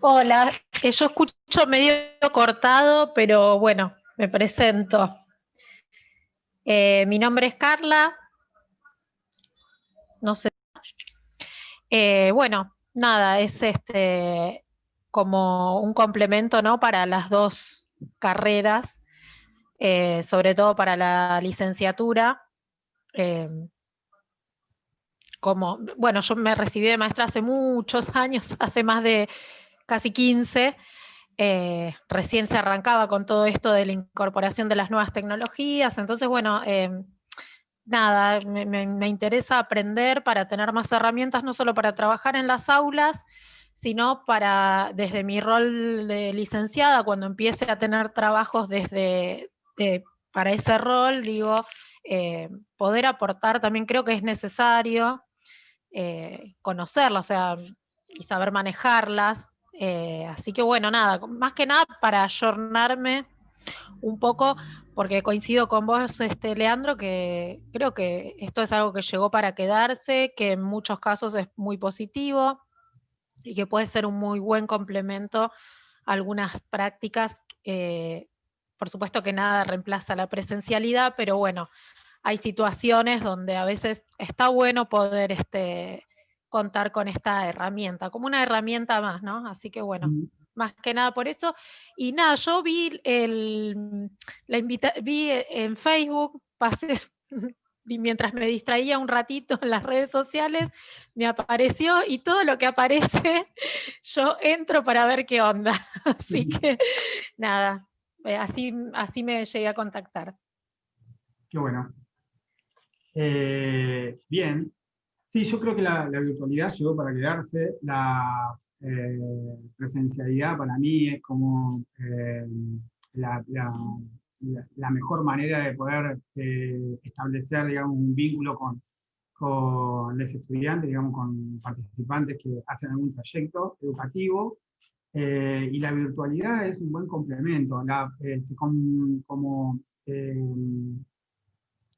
Hola, yo escucho medio cortado, pero bueno, me presento. Mi nombre es Carla. No sé. Bueno, nada, es como un complemento, ¿no?, para las dos carreras, sobre todo para la licenciatura. Bueno, yo me recibí de maestra hace muchos años, hace más de casi 15. Recién se arrancaba con todo esto de la incorporación de las nuevas tecnologías, entonces, bueno, nada, me interesa aprender para tener más herramientas, no solo para trabajar en las aulas, sino para, desde mi rol de licenciada, cuando empiece a tener trabajos para ese rol, digo, poder aportar también creo que es necesario conocerlas, o sea, y saber manejarlas. Así que bueno, nada, más que nada para ayornarme un poco, porque coincido con vos, Leandro, que creo que esto es algo que llegó para quedarse, que en muchos casos es muy positivo y que puede ser un muy buen complemento a algunas prácticas. Por supuesto que nada reemplaza la presencialidad, pero bueno, hay situaciones donde a veces está bueno poder contar con esta herramienta, como una herramienta más, ¿no? Así que bueno, más que nada por eso. Y nada, yo vi vi en Facebook, pasé, y mientras me distraía un ratito en las redes sociales, me apareció, y todo lo que aparece, yo entro para ver qué onda. Así que nada, así me llegué a contactar. Qué bueno. Bien. Sí, yo creo que la virtualidad llegó para quedarse. La presencialidad para mí es como la mejor manera de poder establecer, digamos, un vínculo con los estudiantes, digamos, con participantes que hacen algún proyecto educativo. Y la virtualidad es un buen complemento.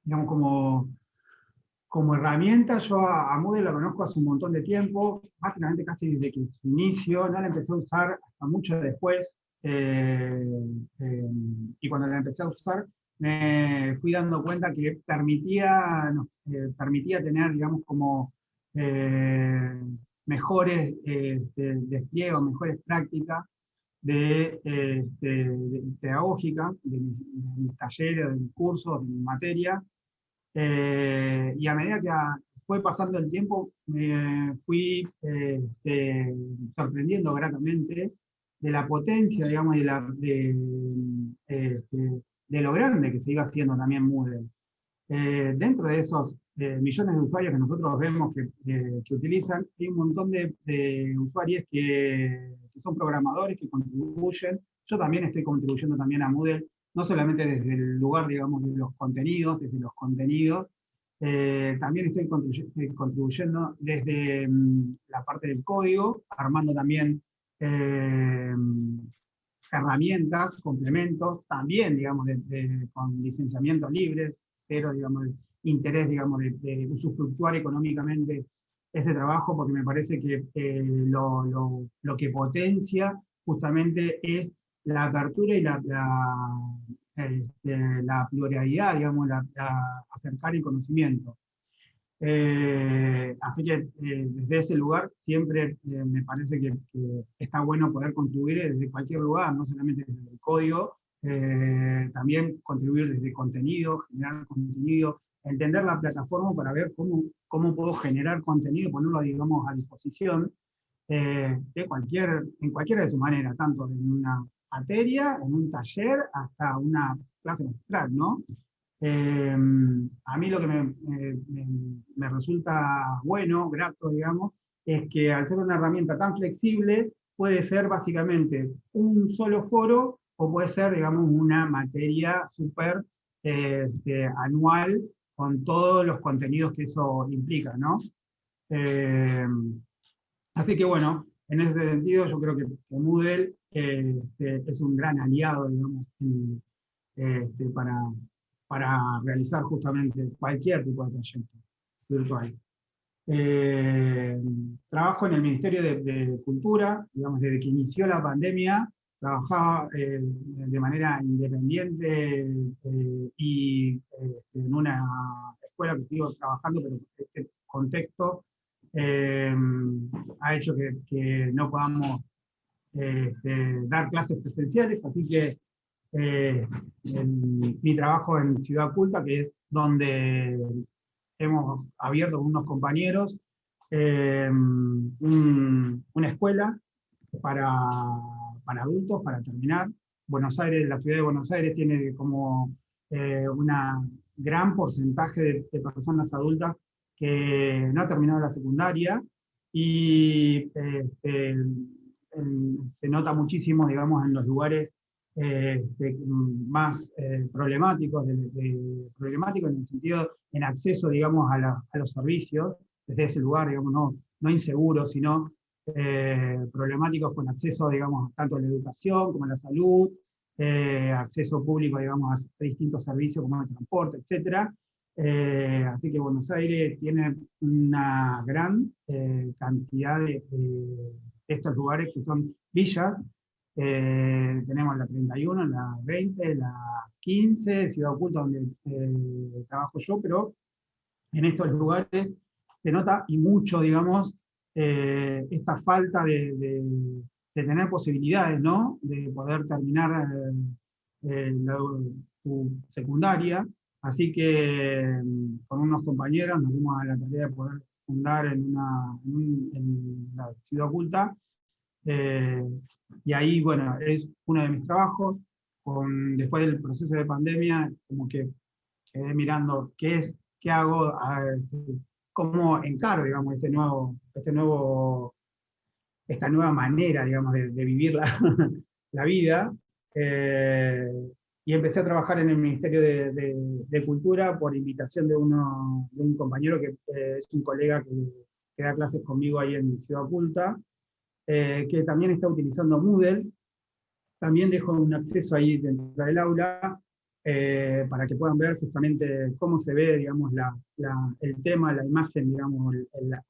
Digamos, como herramienta, yo a Moodle la conozco hace un montón de tiempo, básicamente casi desde que su inicio, no la empecé a usar hasta mucho después, y cuando la empecé a usar me fui dando cuenta que permitía tener, digamos, como mejores despliegues, mejores prácticas pedagógicas, de mis talleres, de mis cursos, de mis materias. Y a medida que fue pasando el tiempo, me fui sorprendiendo gratamente de la potencia, digamos, de lo grande que se iba haciendo también Moodle. Dentro de esos millones de usuarios que nosotros vemos que utilizan, hay un montón de usuarios que son programadores, que contribuyen. Yo también estoy contribuyendo también a Moodle, no solamente desde el lugar, digamos, de los contenidos, también estoy contribuyendo desde la parte del código, armando también herramientas, complementos, también, digamos, con licenciamiento libre, cero, digamos, de interés, digamos, de usufructuar económicamente ese trabajo, porque me parece que lo que potencia justamente es la apertura y la pluralidad, digamos, acercar el conocimiento. Así que desde ese lugar siempre me parece que está bueno poder contribuir desde cualquier lugar, no solamente desde el código, también contribuir desde contenido, generar contenido, entender la plataforma para ver cómo puedo generar contenido, ponerlo, digamos, a disposición en cualquiera de sus maneras, tanto en una materia, en un taller, hasta una clase magistral, ¿no? A mí lo que me resulta bueno, grato, digamos, es que al ser una herramienta tan flexible, puede ser básicamente un solo foro o puede ser, digamos, una materia súper anual con todos los contenidos que eso implica, ¿no? Así que bueno, en ese sentido yo creo que Moodle es un gran aliado, digamos, para realizar justamente cualquier tipo de proyecto virtual. Trabajo en el Ministerio de Cultura, digamos, desde que inició la pandemia, trabajaba de manera independiente y en una escuela que sigo trabajando, pero este contexto ha hecho que no podamos dar clases presenciales, así que mi trabajo en Ciudad Culta, que es donde hemos abierto con unos compañeros una escuela para adultos, para terminar. Buenos Aires, la ciudad de Buenos Aires tiene como una gran porcentaje de personas adultas que no ha terminado la secundaria y se nota muchísimo, digamos, en los lugares más problemáticos, problemáticos en el sentido, en acceso, digamos, a los servicios, desde ese lugar, digamos, no inseguros, sino problemáticos con acceso, digamos, tanto a la educación como a la salud, acceso público, digamos, a distintos servicios como el transporte, etc. Así que Buenos Aires tiene una gran cantidad de estos lugares que son villas. Tenemos la 31, la 20, la 15, Ciudad Oculta, donde trabajo yo, pero en estos lugares se nota y mucho, digamos, esta falta de tener posibilidades, ¿no? De poder terminar su secundaria. Así que con unos compañeros nos dimos a la tarea de poder fundar en la Ciudad Oculta. Y ahí, bueno, es uno de mis trabajos. Después del proceso de pandemia, como que quedé mirando qué hago, cómo encaro, digamos, esta nueva manera, digamos, de vivir la vida. Y empecé a trabajar en el Ministerio de Cultura por invitación de un compañero que es un colega que da clases conmigo ahí en Ciudad Oculta, que también está utilizando Moodle. También dejo un acceso ahí dentro del aula para que puedan ver justamente cómo se ve, digamos, el tema, la imagen, digamos,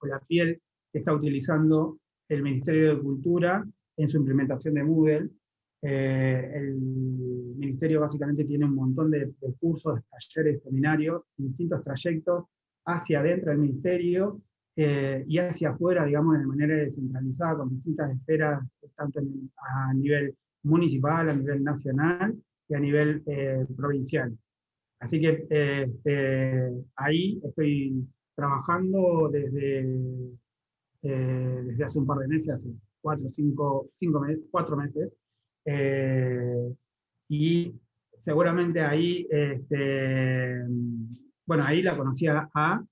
la piel que está utilizando el Ministerio de Cultura en su implementación de Moodle. El Ministerio básicamente tiene un montón de cursos, talleres, seminarios, distintos trayectos hacia adentro del Ministerio y hacia afuera, digamos, de manera descentralizada, con distintas esferas, tanto a nivel municipal, a nivel nacional y a nivel provincial. Así que ahí estoy trabajando desde hace un par de meses, hace 4 meses, y seguramente ahí, bueno, ahí la conocía a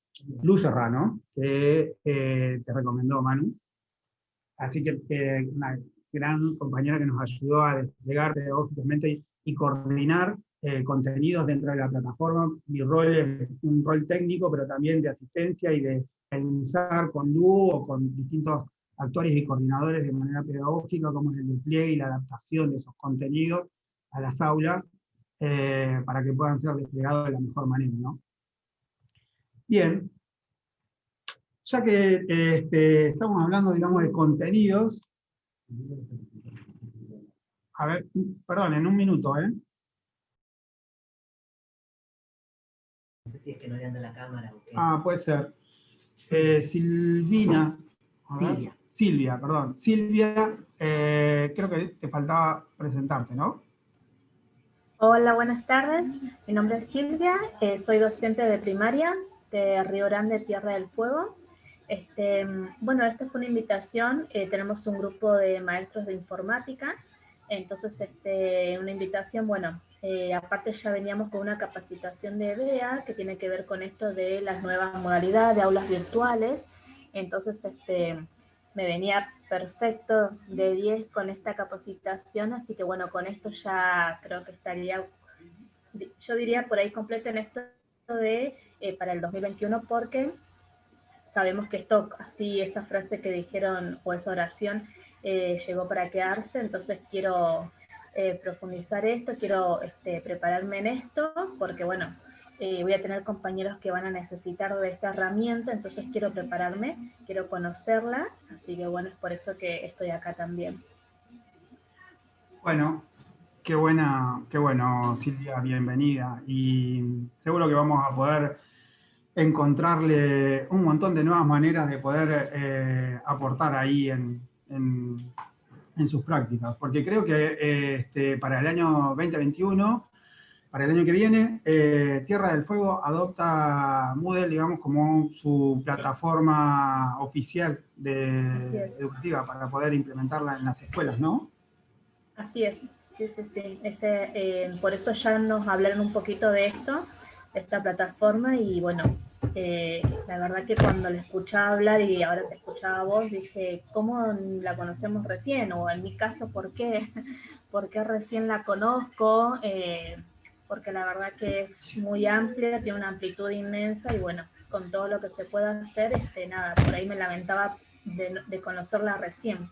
Luz Serrano, que te recomendó Manu. Así que una gran compañera que nos ayudó a desplegar pedagógicamente y coordinar contenidos dentro de la plataforma. Mi rol es un rol técnico, pero también de asistencia y de pensar con Lu o con distintos actores y coordinadores de manera pedagógica, como es el despliegue y la adaptación de esos contenidos a las aulas para que puedan ser desplegados de la mejor manera, ¿no? Bien, ya que estamos hablando, digamos, de contenidos, a ver, perdón, en un minuto, ¿eh? No sé si es que no le anda la cámara o qué. Ah, puede ser. Silvina. Silvia, perdón. Silvia, creo que te faltaba presentarte, ¿no? Hola, buenas tardes. Mi nombre es Silvia, soy docente de primaria de Río Grande, Tierra del Fuego. Bueno, esta fue una invitación, tenemos un grupo de maestros de informática, entonces una invitación, bueno, aparte ya veníamos con una capacitación de EBEA que tiene que ver con esto de las nuevas modalidades de aulas virtuales, entonces me venía perfecto de 10 con esta capacitación, así que bueno, con esto ya creo que estaría, yo diría por ahí completo en esto de para el 2021, porque sabemos que esto, así esa frase que dijeron, o esa oración, llegó para quedarse, entonces quiero profundizar esto, quiero prepararme en esto, porque bueno, voy a tener compañeros que van a necesitar de esta herramienta, entonces quiero prepararme, quiero conocerla, así que bueno, es por eso que estoy acá también. Bueno, qué bueno, Silvia, bienvenida, y seguro que vamos a poder encontrarle un montón de nuevas maneras de poder aportar ahí en en sus prácticas, porque creo que para el año 2021, para el año que viene, Tierra del Fuego adopta Moodle, digamos, como su plataforma oficial educativa para poder implementarla en las escuelas, ¿no? Así es, sí. Por eso ya nos hablaron un poquito de esto, de esta plataforma, y bueno, la verdad que cuando la escuchaba hablar y ahora te escuchaba a vos, dije, ¿cómo la conocemos recién? O en mi caso, ¿por qué? ¿Por qué recién la conozco? Porque la verdad que es muy amplia, tiene una amplitud inmensa, y bueno, con todo lo que se puede hacer, nada, por ahí me lamentaba de conocerla recién.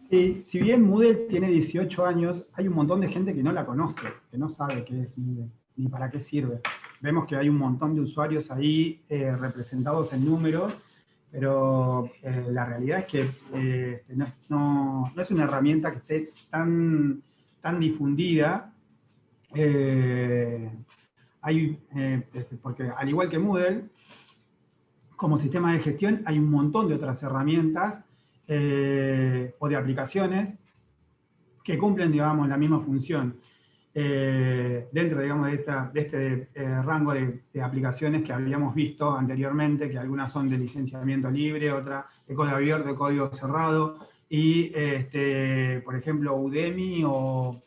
Sí, si bien Moodle tiene 18 años, hay un montón de gente que no la conoce, que no sabe qué es Moodle, ni para qué sirve. Vemos que hay un montón de usuarios ahí representados en números, pero la realidad es que no es una herramienta que esté tan difundida, porque al igual que Moodle, como sistema de gestión hay un montón de otras herramientas o de aplicaciones que cumplen, digamos, la misma función. Dentro, digamos, de este rango de aplicaciones que habíamos visto anteriormente, que algunas son de licenciamiento libre, otras de código abierto, de código cerrado, y, por ejemplo, Udemy o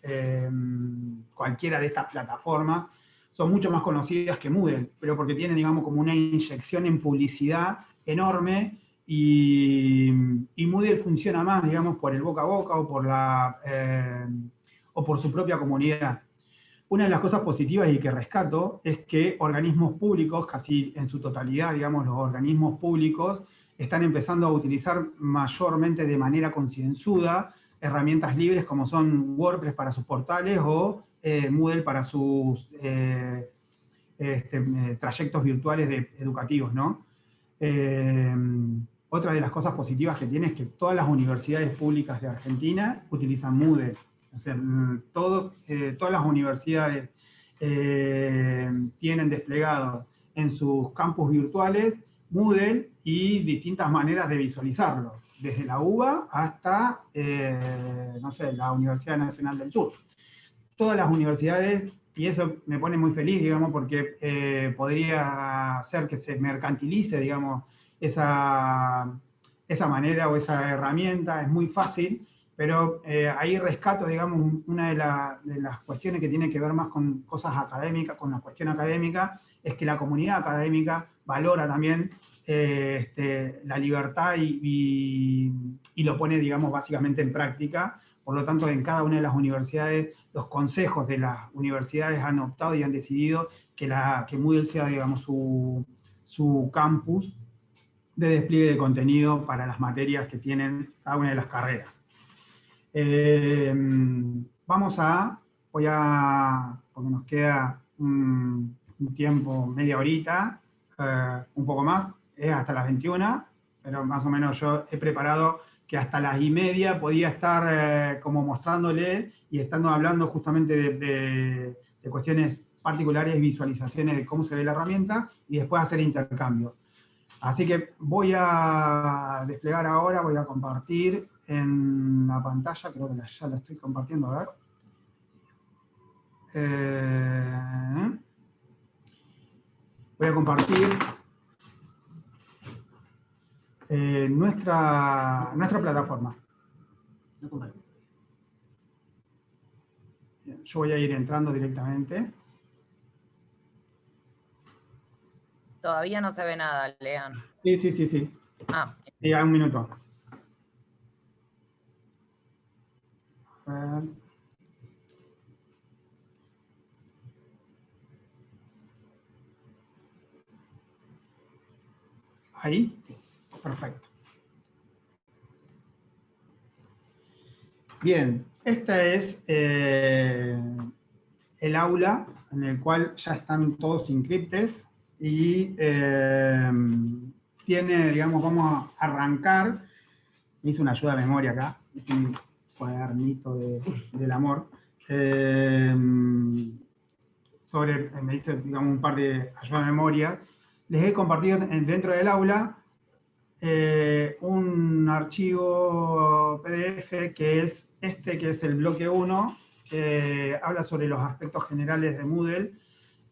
cualquiera de estas plataformas son mucho más conocidas que Moodle, pero porque tienen, digamos, como una inyección en publicidad enorme, y Moodle funciona más, digamos, por el boca a boca o por su propia comunidad. Una de las cosas positivas y que rescato es que organismos públicos, casi en su totalidad, digamos, los organismos públicos, están empezando a utilizar mayormente de manera concienzuda herramientas libres como son WordPress para sus portales o Moodle para sus trayectos virtuales educativos, ¿no? Otra de las cosas positivas que tiene es que todas las universidades públicas de Argentina utilizan Moodle. O sea, todas las universidades tienen desplegados en sus campus virtuales Moodle y distintas maneras de visualizarlo, desde la UBA hasta, no sé, la Universidad Nacional del Sur. Todas las universidades, y eso me pone muy feliz, digamos, porque podría ser que se mercantilice, digamos, esa manera o esa herramienta, es muy fácil, pero ahí rescato, digamos, una de las cuestiones que tiene que ver más con cosas académicas, con la cuestión académica, es que la comunidad académica valora también la libertad y lo pone, digamos, básicamente en práctica. Por lo tanto, en cada una de las universidades, los consejos de las universidades han optado y han decidido que Moodle sea, digamos, su campus de despliegue de contenido para las materias que tienen cada una de las carreras. Porque nos queda un tiempo, media horita, un poco más, es hasta las 21, pero más o menos yo he preparado que hasta las 1:30 podía estar como mostrándole y estando hablando justamente de cuestiones particulares, visualizaciones de cómo se ve la herramienta, y después hacer intercambio. Así que voy a desplegar ahora, voy a compartir en la pantalla, creo que ya la estoy compartiendo, a ver. Voy a compartir nuestra plataforma. Bien, yo voy a ir entrando directamente. Todavía no se ve nada, Lean. Sí. Ah. Sí, hay un minuto. A ver. Ahí. Perfecto. Bien, esta es el aula en el cual ya están todos inscriptos y tiene, digamos, vamos a arrancar. Hice una ayuda de memoria acá, un cuadernito del amor. Me hice, digamos, un par de ayudas de memoria. Les he compartido dentro del aula un archivo PDF que es que es el bloque 1, que habla sobre los aspectos generales de Moodle,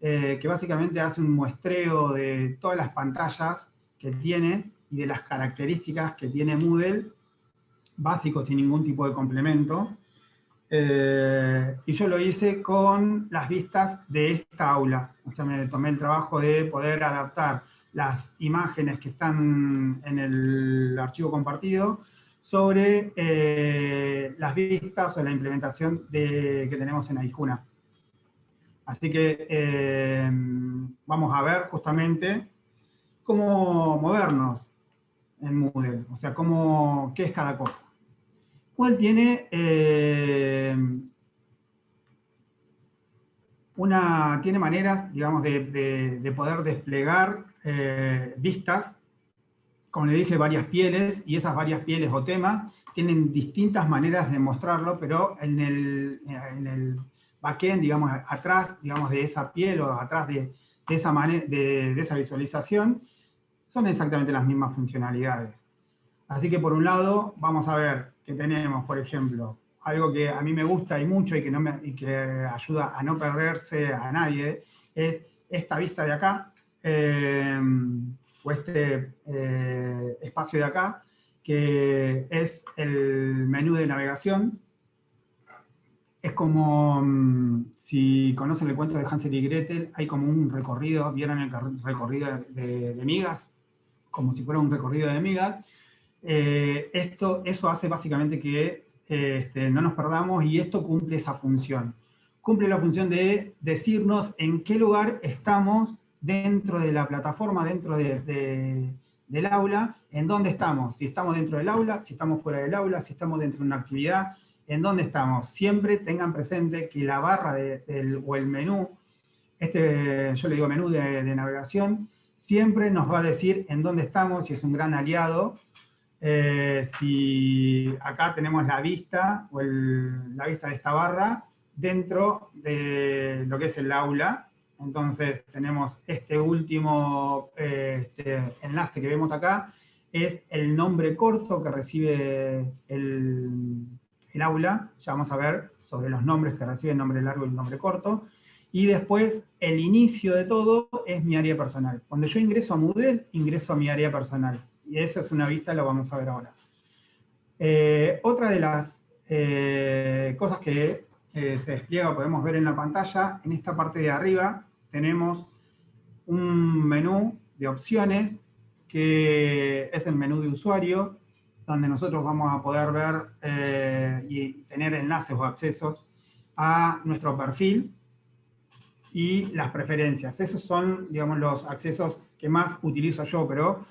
que básicamente hace un muestreo de todas las pantallas que tiene y de las características que tiene Moodle, básico, sin ningún tipo de complemento. Y yo lo hice con las vistas de esta aula. O sea, me tomé el trabajo de poder adaptar las imágenes que están en el archivo compartido sobre las vistas o la implementación que tenemos en Aijuna. Así que vamos a ver justamente cómo movernos en Moodle, o sea, qué es cada cosa. Moodle tiene tiene maneras, digamos, de poder desplegar vistas, como le dije, varias pieles, y esas varias pieles o temas tienen distintas maneras de mostrarlo, pero en el backend, digamos, atrás, digamos, de esa piel o atrás de esa visualización, son exactamente las mismas funcionalidades. Así que por un lado, vamos a ver que tenemos, por ejemplo, algo que a mí me gusta y mucho y que ayuda a no perderse a nadie, es esta vista de acá, o este espacio de acá, que es el menú de navegación. Es como, si conocen el cuento de Hansel y Gretel, hay como un recorrido, ¿vieron el recorrido de migas? Como si fuera un recorrido de migas. Eso hace básicamente que no nos perdamos, y esto cumple esa función. Cumple la función de decirnos en qué lugar estamos dentro de la plataforma, dentro del aula, en dónde estamos. Si estamos dentro del aula, si estamos fuera del aula, si estamos dentro de una actividad, en dónde estamos. Siempre tengan presente que la barra o el menú, yo le digo menú de navegación, siempre nos va a decir en dónde estamos, y es un gran aliado. Si acá tenemos la vista, o la vista de esta barra, dentro de lo que es el aula, entonces tenemos este último enlace que vemos acá, es el nombre corto que recibe el aula. Ya vamos a ver sobre los nombres que recibe el nombre largo y el nombre corto. Y después, el inicio de todo es mi área personal. Cuando yo ingreso a Moodle, ingreso a mi área personal. Y esa es una vista, lo vamos a ver ahora. Otra de las cosas que se despliega, podemos ver en la pantalla, en esta parte de arriba tenemos un menú de opciones, que es el menú de usuario, donde nosotros vamos a poder ver y tener enlaces o accesos a nuestro perfil y las preferencias. Esos son, digamos, los accesos que más utilizo yo, pero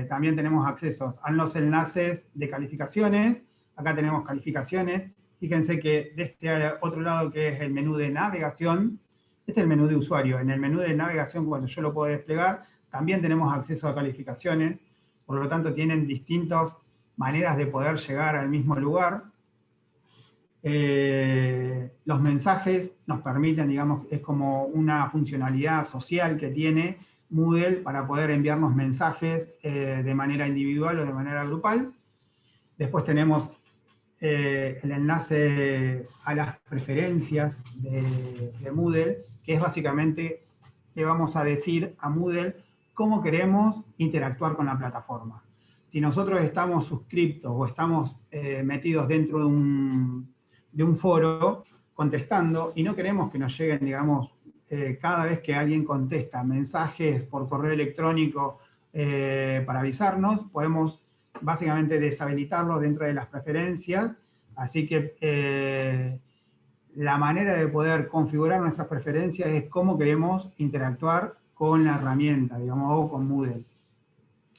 también tenemos accesos a los enlaces de calificaciones. Acá tenemos calificaciones. Fíjense que de este otro lado, que es el menú de navegación, este es el menú de usuario. En el menú de navegación, cuando yo lo puedo desplegar, también tenemos acceso a calificaciones. Por lo tanto, tienen distintas maneras de poder llegar al mismo lugar. Los mensajes nos permiten, digamos, es como una funcionalidad social que tiene Moodle para poder enviarnos mensajes de manera individual o de manera grupal. Después tenemos el enlace a las preferencias de Moodle, que es básicamente, le vamos a decir a Moodle cómo queremos interactuar con la plataforma. Si nosotros estamos suscriptos o estamos metidos dentro de un foro contestando, y no queremos que nos lleguen, digamos, cada vez que alguien contesta mensajes por correo electrónico para avisarnos, podemos básicamente deshabilitarlos dentro de las preferencias. Así que la manera de poder configurar nuestras preferencias es cómo queremos interactuar con la herramienta, digamos, o con Moodle.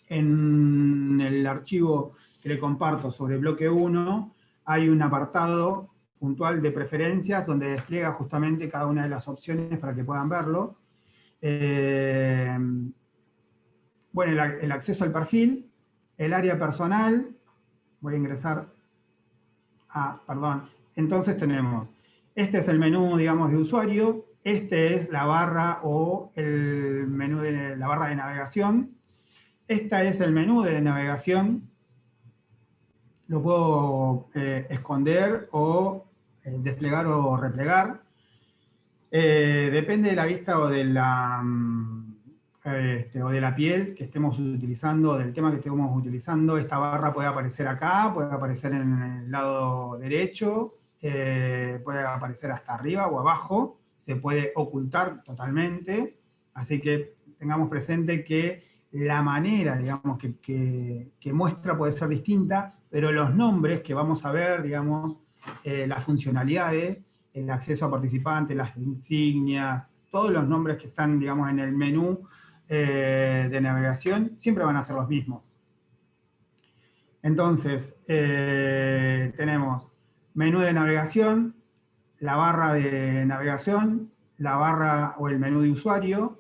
En el archivo que le comparto sobre bloque 1, hay un apartado puntual de preferencias donde despliega justamente cada una de las opciones para que puedan verlo. Bueno, el acceso al perfil, el área personal, voy a ingresar perdón, entonces tenemos, este es el menú, digamos, de usuario, este es la barra o el menú de la barra de navegación, este es el menú de navegación. Lo puedo esconder o desplegar o replegar. Depende de la vista o de la, o de la piel que estemos utilizando, del tema que estemos utilizando. Esta barra puede aparecer acá, puede aparecer en el lado derecho, puede aparecer hasta arriba o abajo, se puede ocultar totalmente. Así que tengamos presente que la manera, digamos, que muestra puede ser distinta, pero los nombres que vamos a ver, digamos, las funcionalidades, el acceso a participantes, las insignias, todos los nombres que están, digamos, en el menú de navegación, siempre van a ser los mismos. Entonces, tenemos menú de navegación, la barra de navegación, la barra o el menú de usuario.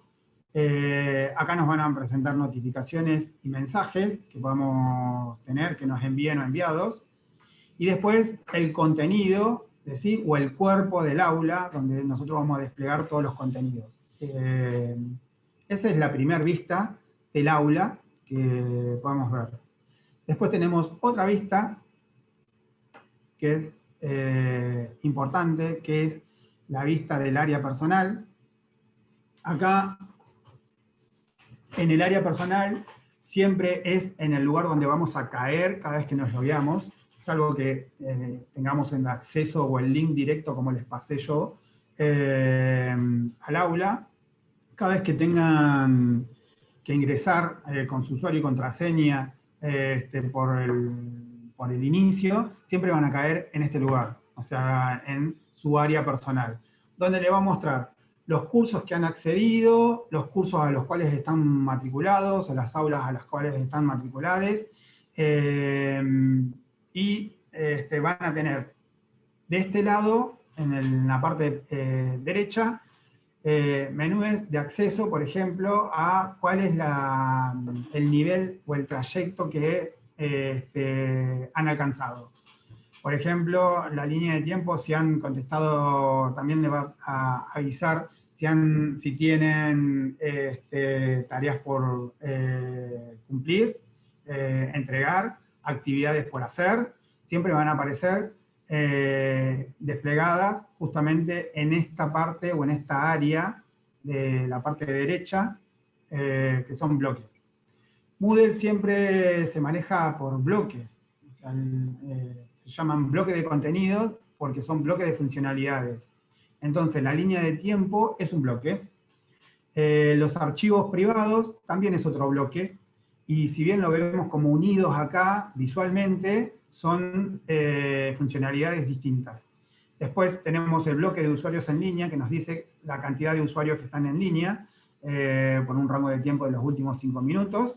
Acá nos van a presentar notificaciones y mensajes que podemos tener, que nos envíen o enviados. Y después el contenido, ¿sí? O el cuerpo del aula, donde nosotros vamos a desplegar todos los contenidos. Esa es la primera vista del aula que podemos ver. Después tenemos otra vista que es importante, que es la vista del área personal. Acá, en el área personal, siempre es en el lugar donde vamos a caer cada vez que nos logueamos, salvo que tengamos el acceso o el link directo, como les pasé yo, al aula. Cada vez que tengan que ingresar con su usuario y contraseña por el inicio, siempre van a caer en este lugar, o sea, en su área personal, donde le va a mostrar los cursos que han accedido, los cursos a los cuales están matriculados, o las aulas a las cuales están matriculadas, y van a tener de este lado, en la parte derecha, menús de acceso, por ejemplo, a cuál es el nivel o el trayecto que han alcanzado. Por ejemplo, la línea de tiempo, si han contestado, también le va a avisar si tienen tareas por cumplir, entregar, actividades por hacer, siempre van a aparecer desplegadas justamente en esta parte o en esta área de la parte derecha, que son bloques. Moodle siempre se maneja por bloques, o sea, se llaman bloques de contenidos porque son bloques de funcionalidades. Entonces la línea de tiempo es un bloque, los archivos privados también es otro bloque, y si bien lo vemos como unidos acá visualmente, son funcionalidades distintas. Después tenemos el bloque de usuarios en línea, que nos dice la cantidad de usuarios que están en línea, por un rango de tiempo de los últimos 5 minutos.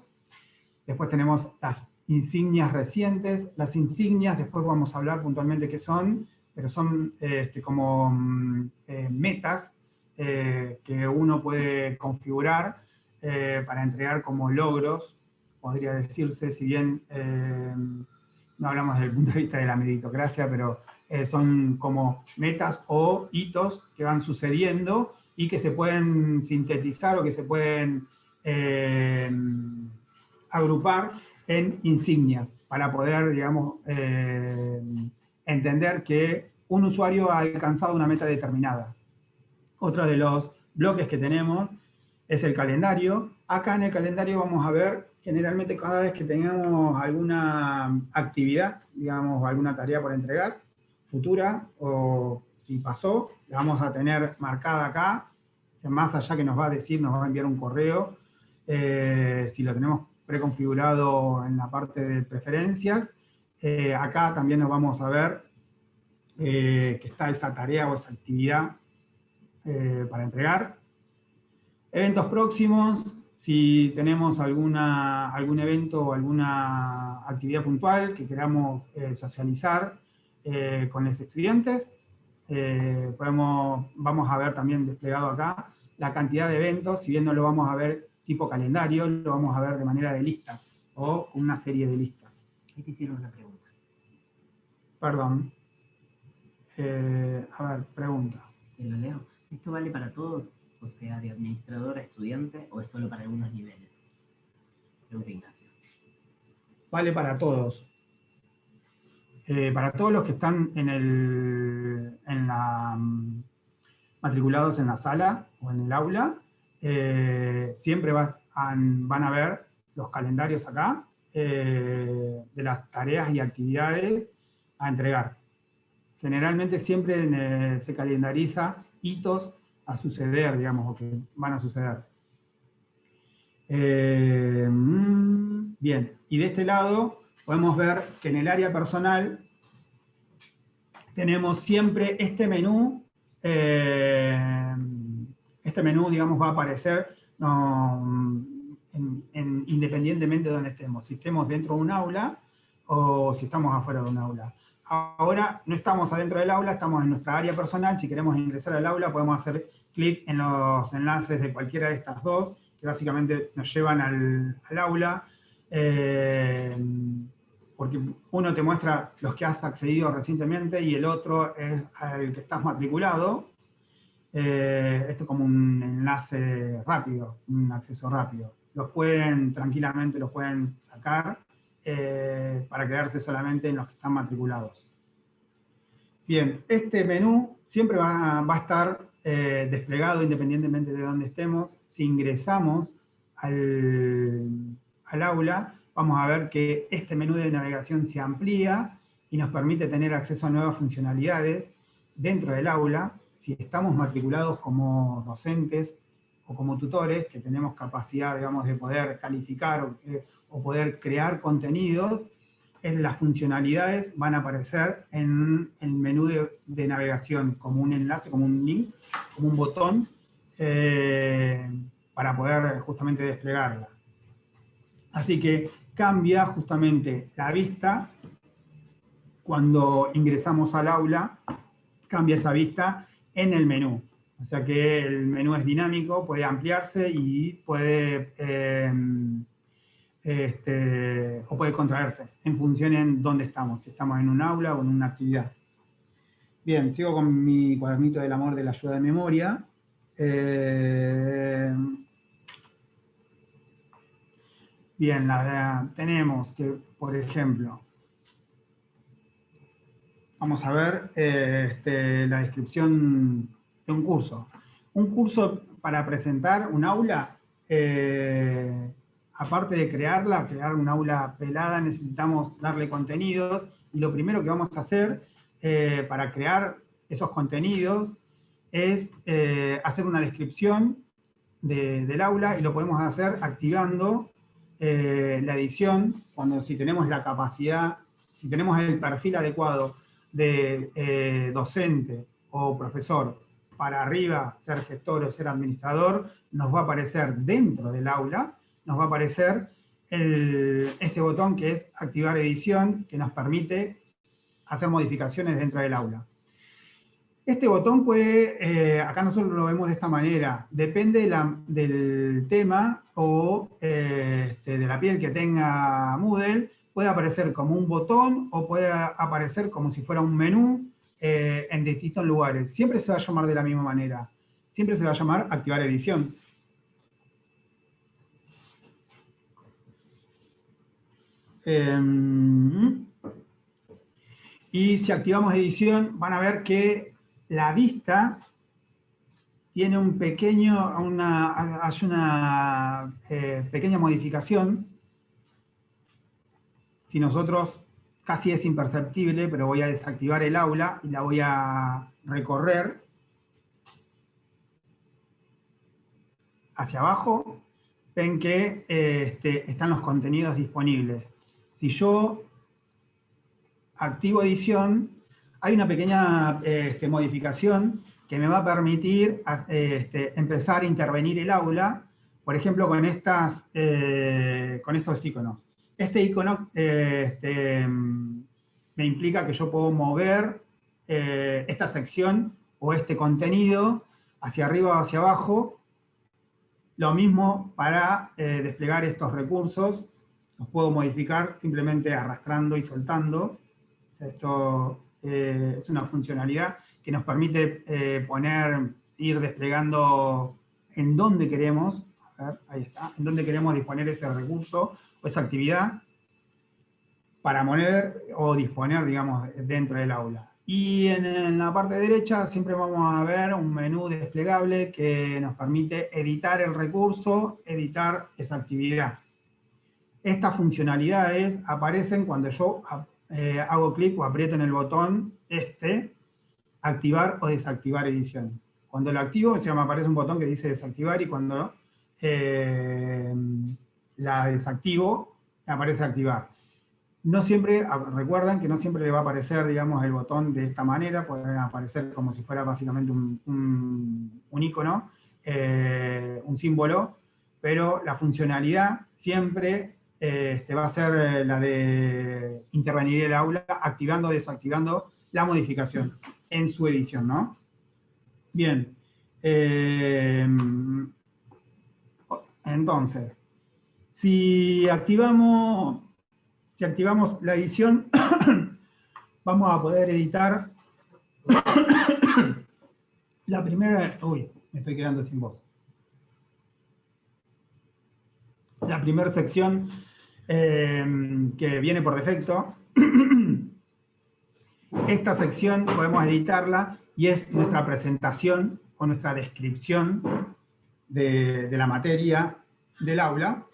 Después tenemos las insignias recientes. Las insignias, después vamos a hablar puntualmente qué son, pero son como metas que uno puede configurar para entregar como logros, podría decirse, si bien no hablamos desde el punto de vista de la meritocracia, pero son como metas o hitos que van sucediendo y que se pueden sintetizar o que se pueden agrupar en insignias para poder, digamos, entender que un usuario ha alcanzado una meta determinada. Otro de los bloques que tenemos es el calendario. Acá en el calendario vamos a ver, generalmente cada vez que tengamos alguna actividad, digamos, alguna tarea por entregar, futura, o si pasó, la vamos a tener marcada acá, más allá que nos va a decir, nos va a enviar un correo, si lo tenemos preconfigurado en la parte de preferencias. Acá también nos vamos a ver que está esa tarea o esa actividad para entregar. Eventos próximos, si tenemos algún evento o alguna actividad puntual que queramos socializar con los estudiantes, vamos a ver también desplegado acá la cantidad de eventos. Si bien no lo vamos a ver tipo calendario, lo vamos a ver de manera de listas o una serie de listas. Ahí te hicieron una pregunta. Perdón. A ver, pregunta. Te lo leo. ¿Esto vale para todos? O sea, de administrador a estudiante, o es solo para algunos niveles. Pregunta Ignacio. Vale para todos. Para todos los que están matriculados en la sala o en el aula, siempre van a ver los calendarios acá de las tareas y actividades a entregar. Generalmente siempre se calendariza hitos a suceder, digamos, o que van a suceder. Bien, y de este lado podemos ver que en el área personal tenemos siempre este menú, digamos, va a aparecer independientemente de donde estemos, si estemos dentro de un aula o si estamos afuera de un aula. Ahora no estamos adentro del aula, estamos en nuestra área personal. Si queremos ingresar al aula podemos hacer clic en los enlaces de cualquiera de estas dos, que básicamente nos llevan al aula, porque uno te muestra los que has accedido recientemente y el otro es al que estás matriculado. Esto es como un enlace rápido, un acceso rápido. Tranquilamente los pueden sacar para quedarse solamente en los que están matriculados. Bien, este menú siempre va a estar desplegado independientemente de dónde estemos. Si ingresamos al aula, vamos a ver que este menú de navegación se amplía y nos permite tener acceso a nuevas funcionalidades dentro del aula. Si estamos matriculados como docentes o como tutores, que tenemos capacidad, digamos, de poder calificar o poder crear contenidos, las funcionalidades van a aparecer en el menú de navegación como un enlace, como un link, como un botón, para poder justamente desplegarla. Así que cambia justamente la vista cuando ingresamos al aula, cambia esa vista en el menú. O sea que el menú es dinámico, puede ampliarse y puede, o puede contraerse en función en dónde estamos, si estamos en un aula o en una actividad. Bien, sigo con mi cuadernito del amor de la ayuda de memoria. Bien, tenemos que, por ejemplo, vamos a ver la descripción de un curso. Un curso para presentar un aula, aparte de crear un aula pelada, necesitamos darle contenidos, y lo primero que vamos a hacer para crear esos contenidos es hacer una descripción del aula, y lo podemos hacer activando la edición, si tenemos la capacidad, si tenemos el perfil adecuado de docente o profesor, para arriba ser gestor o ser administrador, nos va a aparecer dentro del aula, nos va a aparecer este botón que es activar edición, que nos permite hacer modificaciones dentro del aula. Este botón puede, acá nosotros lo vemos de esta manera, depende del tema o de la piel que tenga Moodle, puede aparecer como un botón o puede aparecer como si fuera un menú en distintos lugares. Siempre se va a llamar de la misma manera, siempre se va a llamar activar edición. Y si activamos edición, van a ver que la vista tiene hace una pequeña modificación. Si nosotros, casi es imperceptible, pero voy a desactivar el aula y la voy a recorrer hacia abajo, ven que están los contenidos disponibles. Si yo activo edición, hay una pequeña modificación que me va a permitir empezar a intervenir el aula, por ejemplo, con estos iconos. Este icono me implica que yo puedo mover esta sección o este contenido hacia arriba o hacia abajo. Lo mismo para desplegar estos recursos, los puedo modificar simplemente arrastrando y soltando. Esto es una funcionalidad que nos permite ir desplegando en donde queremos a ver, ahí está, en donde queremos disponer ese recurso o esa actividad para poner o disponer, digamos, dentro del aula. Y en la parte derecha siempre vamos a ver un menú desplegable que nos permite editar el recurso, editar esa actividad. Estas funcionalidades aparecen cuando yo hago clic o aprieto en el botón activar o desactivar edición. Cuando lo activo, me aparece un botón que dice desactivar, y cuando la desactivo, me aparece activar. No siempre, recuerdan que no siempre le va a aparecer, digamos, el botón de esta manera, puede aparecer como si fuera básicamente un icono, un símbolo, pero la funcionalidad siempre va a ser la de intervenir el aula, activando o desactivando la modificación en su edición, ¿no? Bien. Entonces, si activamos la edición, vamos a poder editar la primera... Uy, me estoy quedando sin voz. La primera sección que viene por defecto. Esta sección podemos editarla y es nuestra presentación o nuestra descripción de la materia del aula.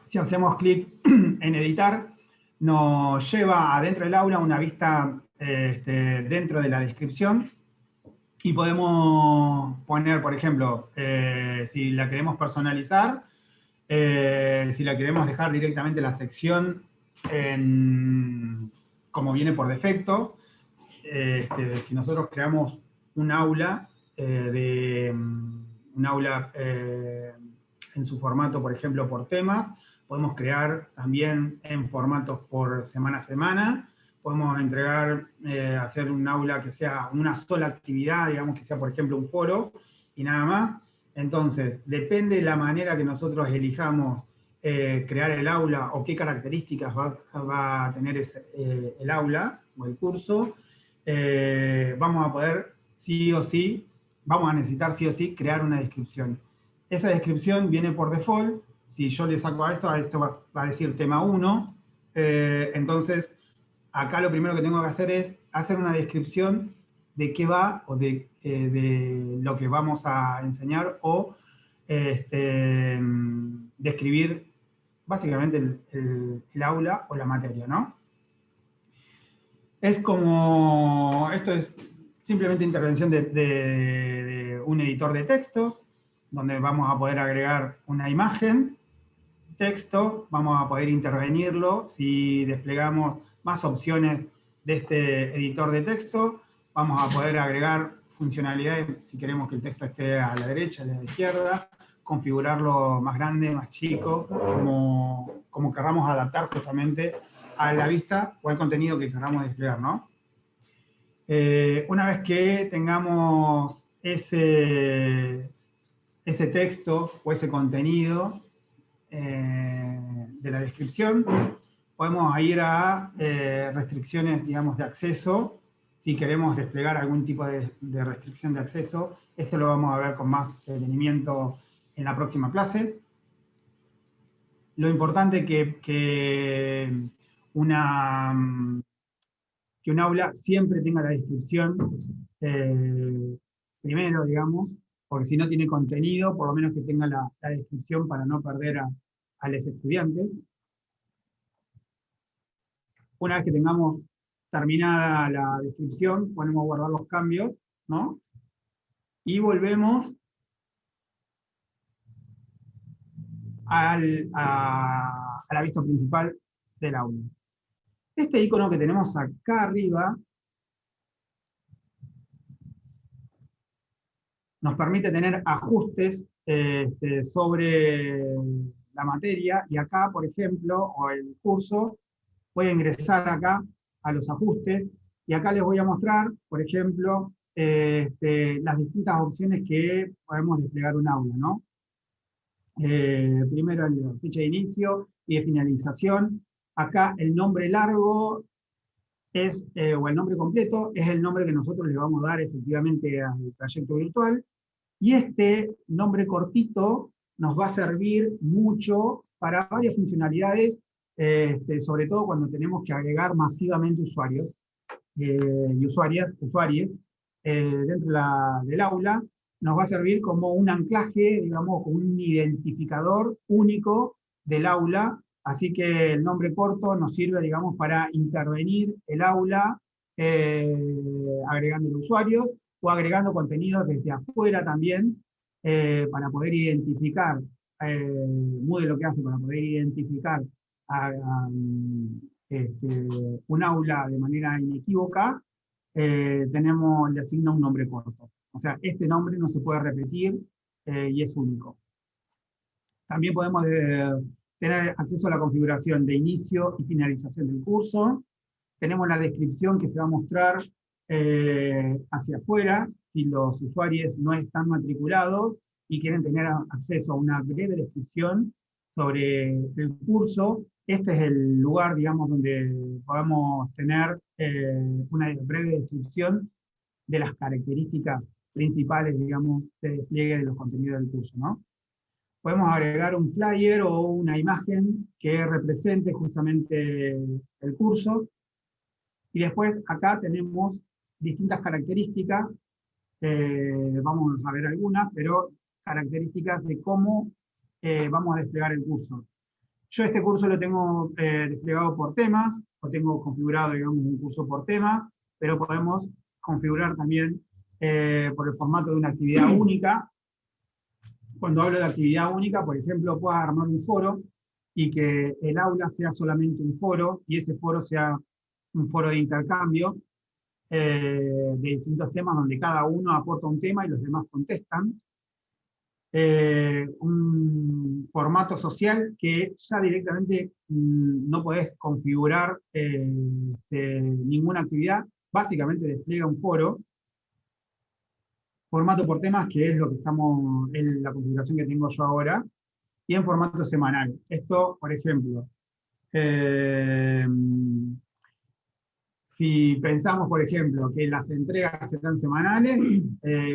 Si hacemos clic en editar, nos lleva adentro del aula una vista dentro de la descripción, y podemos poner, por ejemplo, si la queremos personalizar, si la queremos dejar directamente la sección como viene por defecto. Si nosotros creamos un aula, en su formato, por ejemplo, por temas, podemos crear también en formatos por semana a semana, podemos entregar, hacer un aula que sea una sola actividad, digamos que sea, por ejemplo, un foro, y nada más. Entonces, depende de la manera que nosotros elijamos crear el aula o qué características va a tener el aula o el curso, vamos a poder sí o sí, vamos a necesitar sí o sí crear una descripción. Esa descripción viene por default. Si yo le saco a esto va a decir tema 1, entonces acá lo primero que tengo que hacer es hacer una descripción de qué va, o de lo que vamos a enseñar, o describir básicamente el aula o la materia, ¿no? Es como, esto es simplemente intervención de un editor de texto, donde vamos a poder agregar una imagen, texto, vamos a poder intervenirlo. Si desplegamos más opciones de este editor de texto, vamos a poder agregar funcionalidades, si queremos que el texto esté a la derecha, a la izquierda, configurarlo más grande, más chico, como querramos adaptar justamente a la vista o al contenido que queramos desplegar, ¿no? Una vez que tengamos ese texto o ese contenido de la descripción, podemos ir a restricciones, digamos, de acceso. Si queremos desplegar algún tipo de restricción de acceso, esto lo vamos a ver con más detenimiento en la próxima clase. Lo importante que un aula siempre tenga la descripción primero, digamos, porque si no tiene contenido, por lo menos que tenga la descripción para no perder a los estudiantes. Una vez que tengamos terminada la descripción, podemos guardar los cambios, ¿no? Y volvemos a la vista principal del aula. Este icono que tenemos acá arriba nos permite tener ajustes sobre la materia, y acá, por ejemplo, o el curso, voy a ingresar acá a los ajustes, y acá les voy a mostrar, por ejemplo, las distintas opciones que podemos desplegar un aula, ¿no? Primero la fecha de inicio y de finalización. Acá el nombre largo o el nombre completo es el nombre que nosotros le vamos a dar efectivamente al proyecto virtual. Y este nombre cortito nos va a servir mucho para varias funcionalidades, sobre todo cuando tenemos que agregar masivamente usuarios y usuaries dentro del aula. Nos va a servir como un anclaje, digamos, como un identificador único del aula, así que el nombre corto nos sirve, digamos, para intervenir el aula agregando usuarios o agregando contenidos desde afuera también, para poder identificar, Moodle lo que hace para poder identificar un aula de manera inequívoca, le asigna un nombre corto. O sea, este nombre no se puede repetir y es único. También podemos tener acceso a la configuración de inicio y finalización del curso. Tenemos la descripción que se va a mostrar hacia afuera si los usuarios no están matriculados y quieren tener acceso a una breve descripción sobre el curso. Este es el lugar, digamos, donde podemos tener una breve descripción de las características principales, digamos, de despliegue de los contenidos del curso, ¿no? Podemos agregar un flyer o una imagen que represente justamente el curso. Y después acá tenemos distintas características, vamos a ver algunas, pero características de cómo vamos a desplegar el curso. Yo este curso lo tengo desplegado por temas, o tengo configurado, digamos, un curso por tema, pero podemos configurar también por el formato de una actividad única. Cuando hablo de actividad única, por ejemplo, puedo armar un foro y que el aula sea solamente un foro, y ese foro sea un foro de intercambio de distintos temas donde cada uno aporta un tema y los demás contestan. Un formato social que ya directamente no podés configurar ninguna actividad, básicamente despliega un foro. Formato por temas, que es lo que estamos, en la configuración que tengo yo ahora, y en formato semanal. Esto, por ejemplo, si pensamos, por ejemplo, que las entregas serán semanales,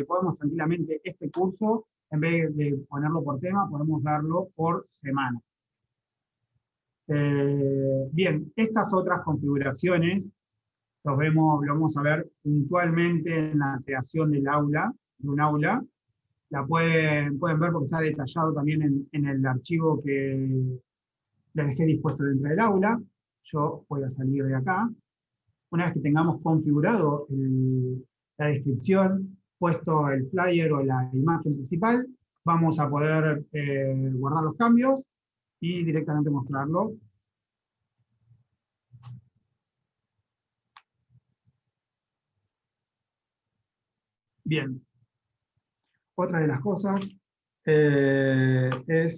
podemos tranquilamente este curso, en vez de ponerlo por tema, podemos darlo por semana. Bien, estas otras configuraciones lo vamos a ver puntualmente en la creación del aula, de un aula. La pueden ver porque está detallado también en el archivo que les dejé dispuesto dentro del aula. Yo voy a salir de acá. Una vez que tengamos configurado la descripción, puesto el flyer o la imagen principal, vamos a poder guardar los cambios y directamente mostrarlo. Bien. Otra de las cosas es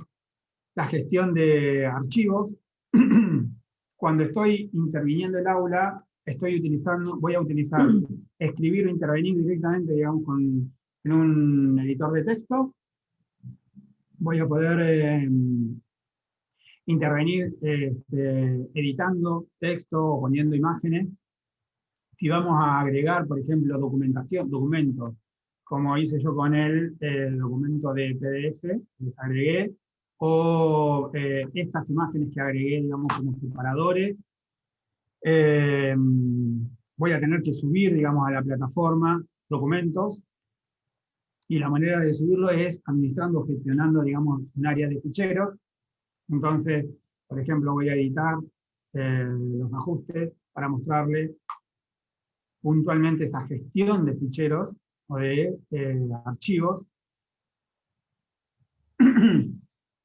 la gestión de archivos. Cuando estoy interviniendo el aula, voy a utilizar escribir o intervenir directamente, digamos, en un editor de texto. Voy a poder intervenir editando texto o poniendo imágenes. Si vamos a agregar, por ejemplo, documentos, como hice yo con el documento de PDF, les agregué, o estas imágenes que agregué, digamos, como separadores, voy a tener que subir, digamos, a la plataforma documentos, y la manera de subirlo es administrando, gestionando, digamos, un área de ficheros. Entonces, por ejemplo, voy a editar los ajustes para mostrarles puntualmente esa gestión de ficheros o de archivos.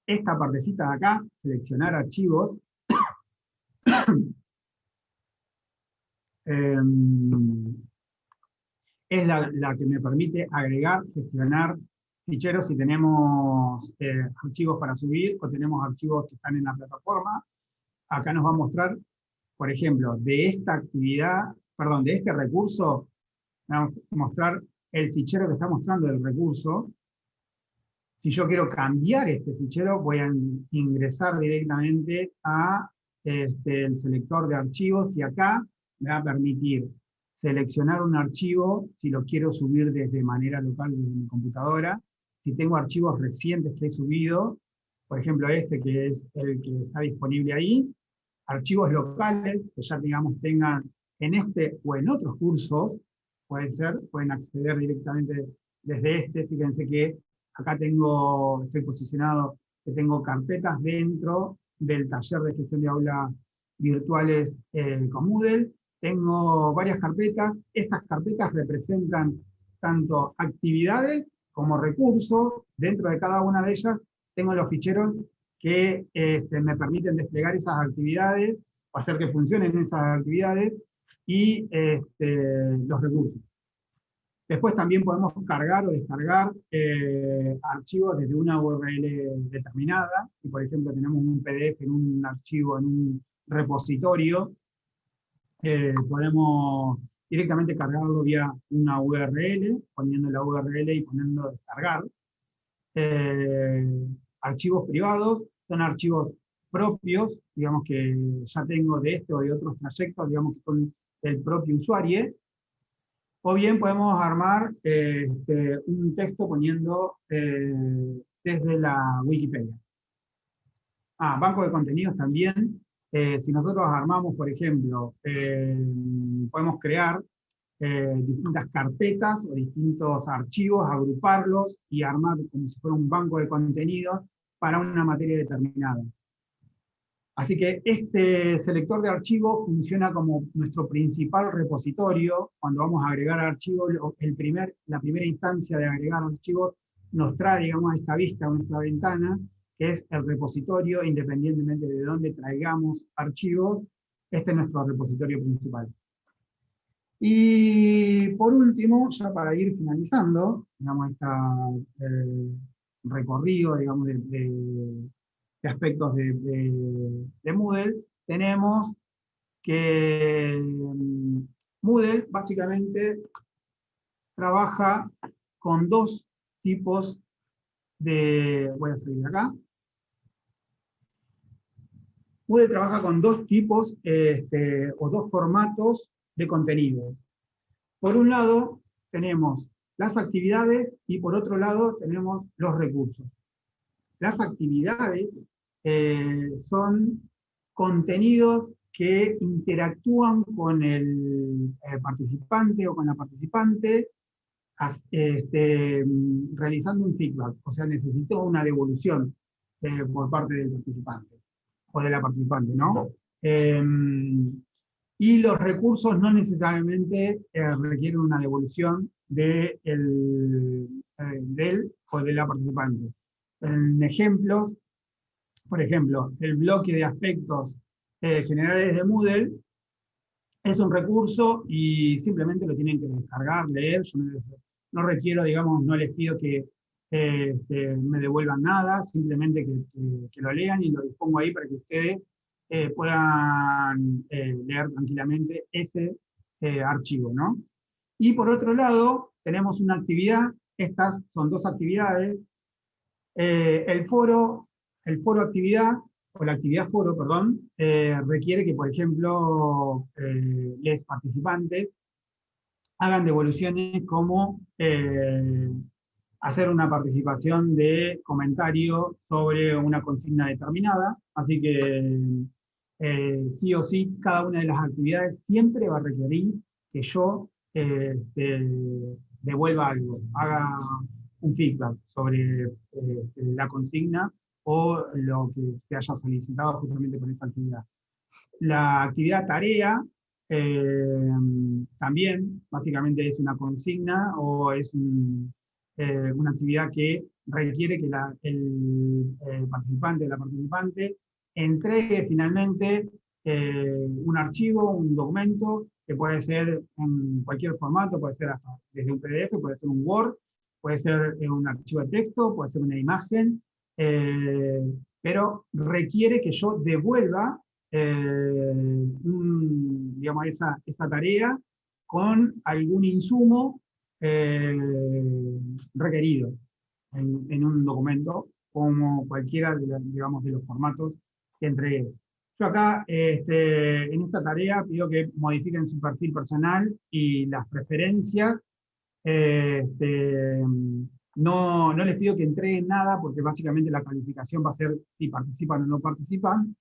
Esta partecita de acá, seleccionar archivos, es la que me permite agregar, gestionar ficheros si tenemos archivos para subir o tenemos archivos que están en la plataforma. Acá nos va a mostrar, por ejemplo, de esta actividad, perdón, de este recurso, vamos a mostrar el fichero que está mostrando el recurso. Si yo quiero cambiar este fichero, voy a ingresar directamente a el selector de archivos, y acá me va a permitir seleccionar un archivo si lo quiero subir desde manera local desde mi computadora, si tengo archivos recientes que he subido, por ejemplo este que es el que está disponible ahí, archivos locales que ya digamos tengan en este o en otros cursos, puede ser, pueden acceder directamente desde este. Fíjense que acá estoy posicionado, que tengo carpetas dentro del taller de gestión de aulas virtuales con Moodle. Tengo varias carpetas. Estas carpetas representan tanto actividades como recursos. Dentro de cada una de ellas tengo los ficheros que me permiten desplegar esas actividades, o hacer que funcionen esas actividades, y los recursos. Después también podemos cargar o descargar archivos desde una URL determinada. Si por ejemplo tenemos un PDF en un archivo, en un repositorio, podemos directamente cargarlo vía una URL, poniendo la URL y poniendo descargar. Archivos privados son archivos propios, digamos que ya tengo de este o de otros proyectos, digamos que son del propio usuario. O bien podemos armar un texto poniendo desde la Wikipedia. Banco de contenidos también. Si nosotros armamos, por ejemplo, podemos crear distintas carpetas o distintos archivos, agruparlos y armar como si fuera un banco de contenidos para una materia determinada. Así que este selector de archivos funciona como nuestro principal repositorio. Cuando vamos a agregar archivos, la primera instancia de agregar archivos nos trae, digamos, a esta vista, a nuestra ventana, que es el repositorio, independientemente de dónde traigamos archivos. Este es nuestro repositorio principal. Y por último, ya para ir finalizando, digamos, este recorrido, digamos, de aspectos de Moodle, tenemos que Moodle básicamente trabaja con dos tipos voy a salir de acá. Moodle trabaja con dos tipos o dos formatos de contenido. Por un lado tenemos las actividades y por otro lado tenemos los recursos. Las actividades son contenidos que interactúan con el participante o con la participante realizando un feedback, o sea, necesito una devolución por parte del participante o de la participante, ¿no? Y los recursos no necesariamente requieren una devolución de él o de la participante. En ejemplos, por ejemplo, el bloque de aspectos generales de Moodle es un recurso y simplemente lo tienen que descargar, leer. Yo no requiero, digamos, no les pido que me devuelvan nada, simplemente que lo lean y lo dispongo ahí para que ustedes puedan leer tranquilamente ese archivo, ¿no? Y por otro lado, tenemos una actividad. Estas son dos actividades. El foro actividad, o la actividad foro, perdón, requiere que, por ejemplo, los participantes hagan devoluciones como hacer una participación de comentario sobre una consigna determinada. Así que sí o sí, cada una de las actividades siempre va a requerir que yo devuelva algo, haga un feedback sobre la consigna o lo que se haya solicitado justamente con esa actividad. La actividad tarea también básicamente es una consigna o es una actividad que requiere que el participante o la participante entregue finalmente un archivo, un documento, que puede ser en cualquier formato, puede ser hasta desde un PDF, puede ser un Word, puede ser un archivo de texto, puede ser una imagen, pero requiere que yo devuelva digamos, esa tarea con algún insumo requerido en un documento, como cualquiera digamos, de los formatos que entregué. Yo acá, en esta tarea, pido que modifiquen su perfil personal y las preferencias de No les pido que entreguen nada, porque básicamente la calificación va a ser si participan o no participan.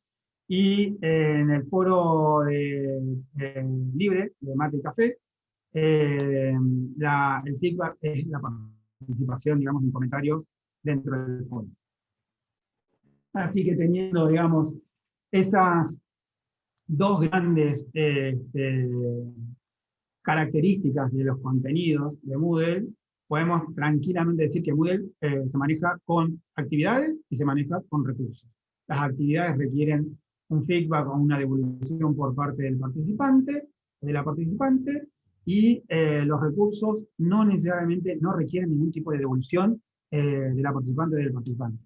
Y en el foro libre de Mate y Café, el feedback es la participación, digamos, en comentarios dentro del foro. Así que teniendo, digamos, esas dos grandes características de los contenidos de Moodle, podemos tranquilamente decir que Moodle se maneja con actividades y se maneja con recursos. Las actividades requieren un feedback o una devolución por parte del participante, de la participante, y los recursos no necesariamente no requieren ningún tipo de devolución de la participante o del participante.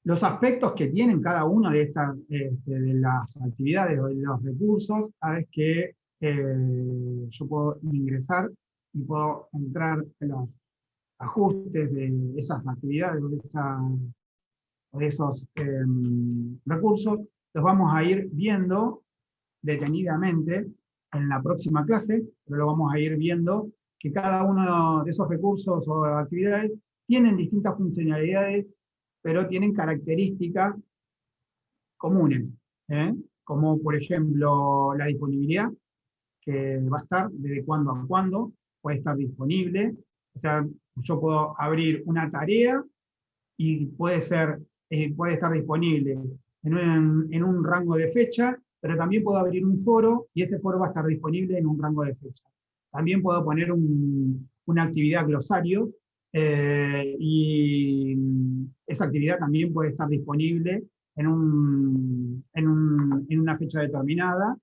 Los aspectos que tienen cada una de estas de las actividades o de los recursos, es que yo puedo ingresar y puedo entrar en los ajustes de esas actividades o de esos recursos. Los vamos a ir viendo detenidamente en la próxima clase, pero lo vamos a ir viendo que cada uno de esos recursos o actividades tienen distintas funcionalidades, pero tienen características comunes, como por ejemplo la disponibilidad, que va a estar desde cuándo a cuándo, puede estar disponible. O sea, yo puedo abrir una tarea y puede estar disponible en un rango de fecha, pero también puedo abrir un foro y ese foro va a estar disponible en un rango de fecha. También puedo poner una actividad glosario y esa actividad también puede estar disponible en una fecha determinada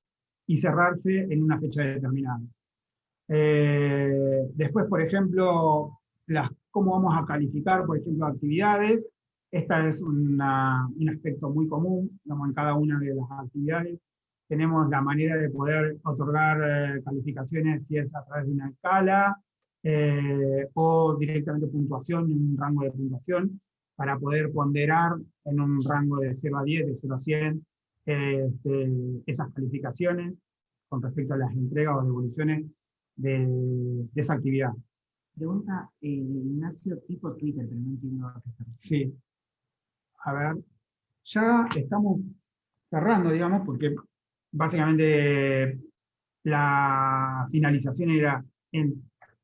y cerrarse en una fecha determinada. Después, por ejemplo, cómo vamos a calificar, por ejemplo, actividades. Esta es un aspecto muy común, digamos, en cada una de las actividades. Tenemos la manera de poder otorgar calificaciones, si es a través de una escala, o directamente puntuación, en un rango de puntuación, para poder ponderar en un rango de 0 a 10, de 0 a 100, esas calificaciones con respecto a las entregas o devoluciones de esa actividad. Pregunta, Ignacio, tipo Twitter, pero no entiendo a qué se refiere. Sí. A ver, ya estamos cerrando, digamos, porque básicamente la finalización era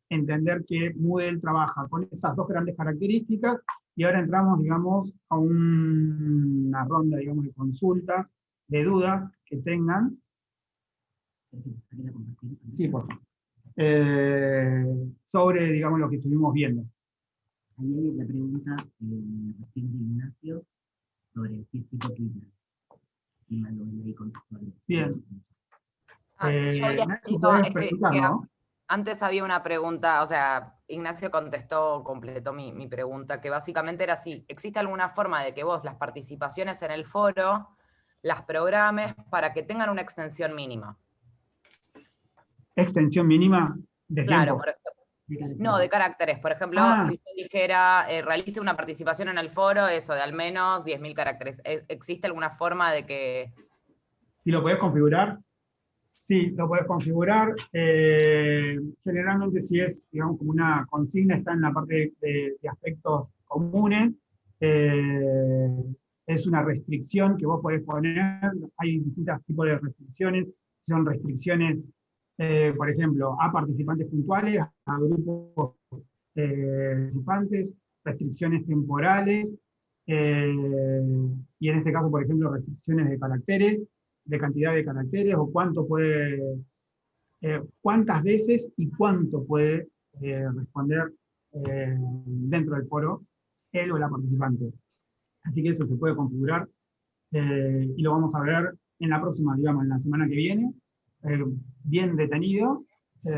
entender que Moodle trabaja con estas dos grandes características y ahora entramos, digamos, a una ronda, digamos, de consulta, de dudas que tengan. Sí, por favor. Sobre, digamos, lo que estuvimos viendo. Ahí hay la pregunta recién de Ignacio sobre si es tipo Twitter. Y me lo leí contextualmente. Bien. Yo había escrito, antes había una pregunta, o sea, Ignacio completó mi pregunta, que básicamente era si existe alguna forma de que vos las participaciones en el foro las programes para que tengan una extensión mínima. ¿Extensión mínima de claro, tiempo? No, de caracteres. Por ejemplo, si yo dijera, realice una participación en el foro, eso, de al menos 10.000 caracteres. ¿Existe alguna forma de que...? ¿Sí lo podés configurar? Sí, lo podés configurar. Generalmente si es, digamos, como una consigna, está en la parte de aspectos comunes. Es una restricción que vos podés poner. Hay distintos tipos de restricciones. Son restricciones, por ejemplo, a participantes puntuales, a grupos participantes, restricciones temporales, y en este caso, por ejemplo, restricciones de caracteres, de cantidad de caracteres, o cuántas veces y cuánto puede responder dentro del foro él o la participante. Así que eso se puede configurar, y lo vamos a ver en la próxima, digamos, en la semana que viene, bien detenido. Si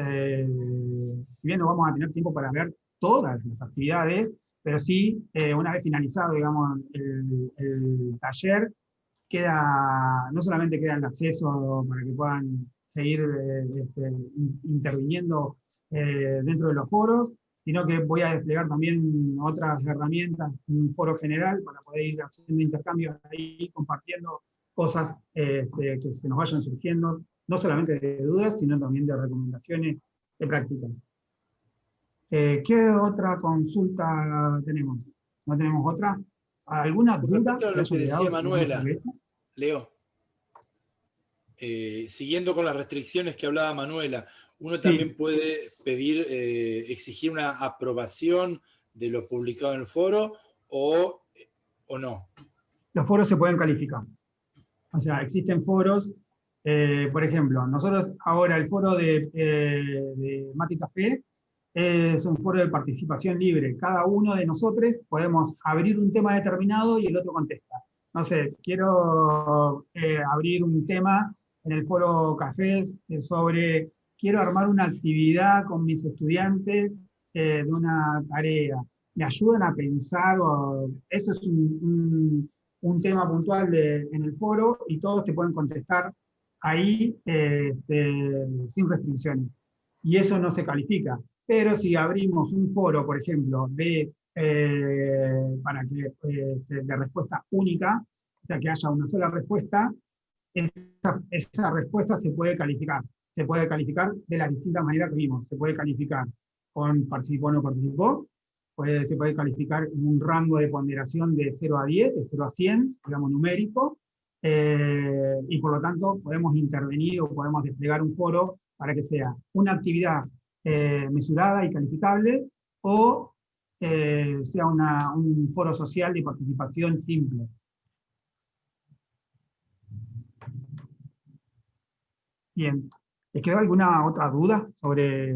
bien no vamos a tener tiempo para ver todas las actividades, pero sí, una vez finalizado, digamos, el taller, no solamente queda el acceso para que puedan seguir interviniendo dentro de los foros, sino que voy a desplegar también otras herramientas en un foro general para poder ir haciendo intercambios ahí, compartiendo cosas que se nos vayan surgiendo, no solamente de dudas, sino también de recomendaciones, de prácticas. ¿Qué otra consulta tenemos? ¿No tenemos otra? ¿Alguna duda? Respecto a lo que decía Manuela, Leo, siguiendo con las restricciones que hablaba Manuela, uno también puede pedir, exigir una aprobación de lo publicado en el foro o no. Los foros se pueden calificar. O sea, existen foros, por ejemplo, nosotros ahora el foro de Mate Café es un foro de participación libre. Cada uno de nosotros podemos abrir un tema determinado y el otro contesta. No sé, quiero abrir un tema en el foro Café sobre, quiero armar una actividad con mis estudiantes de una tarea. ¿Me ayudan a pensar? Eso es un tema puntual en el foro y todos te pueden contestar ahí sin restricciones. Y eso no se califica. Pero si abrimos un foro, por ejemplo, de respuesta única, o sea, que haya una sola respuesta, esa respuesta se puede calificar. Se puede calificar de las distintas maneras que vimos. Se puede calificar con participó o no participó, se puede calificar en un rango de ponderación de 0 a 10, de 0 a 100, digamos numérico, y por lo tanto podemos intervenir o podemos desplegar un foro para que sea una actividad mesurada y calificable, o sea un foro social de participación simple. Bien, ¿les quedó alguna otra duda sobre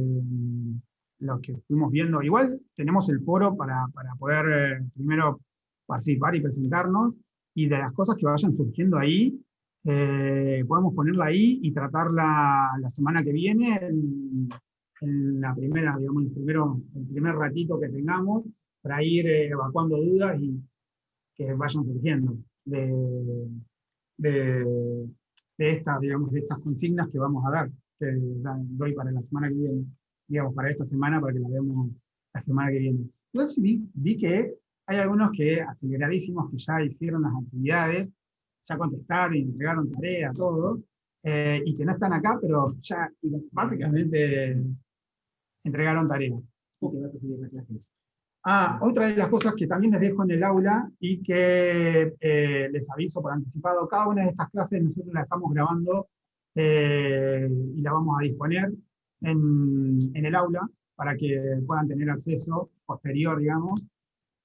lo que estuvimos viendo? Igual tenemos el foro para poder primero participar y presentarnos, y de las cosas que vayan surgiendo ahí, podemos ponerla ahí y tratarla la semana que viene, en la primera, digamos, el primer ratito que tengamos, para ir evacuando dudas y que vayan surgiendo de estas, digamos, de estas consignas que vamos a dar, que doy para la semana que viene, digamos, para esta semana, para que la veamos la semana que viene. Yo sí vi que hay algunos que aceleradísimos que ya hicieron las actividades, ya contestaron y entregaron tareas, todo, y que no están acá, pero ya básicamente entregaron tareas. Otra de las cosas que también les dejo en el aula y que les aviso por anticipado, cada una de estas clases nosotros la estamos grabando y la vamos a disponer en el aula para que puedan tener acceso posterior, digamos,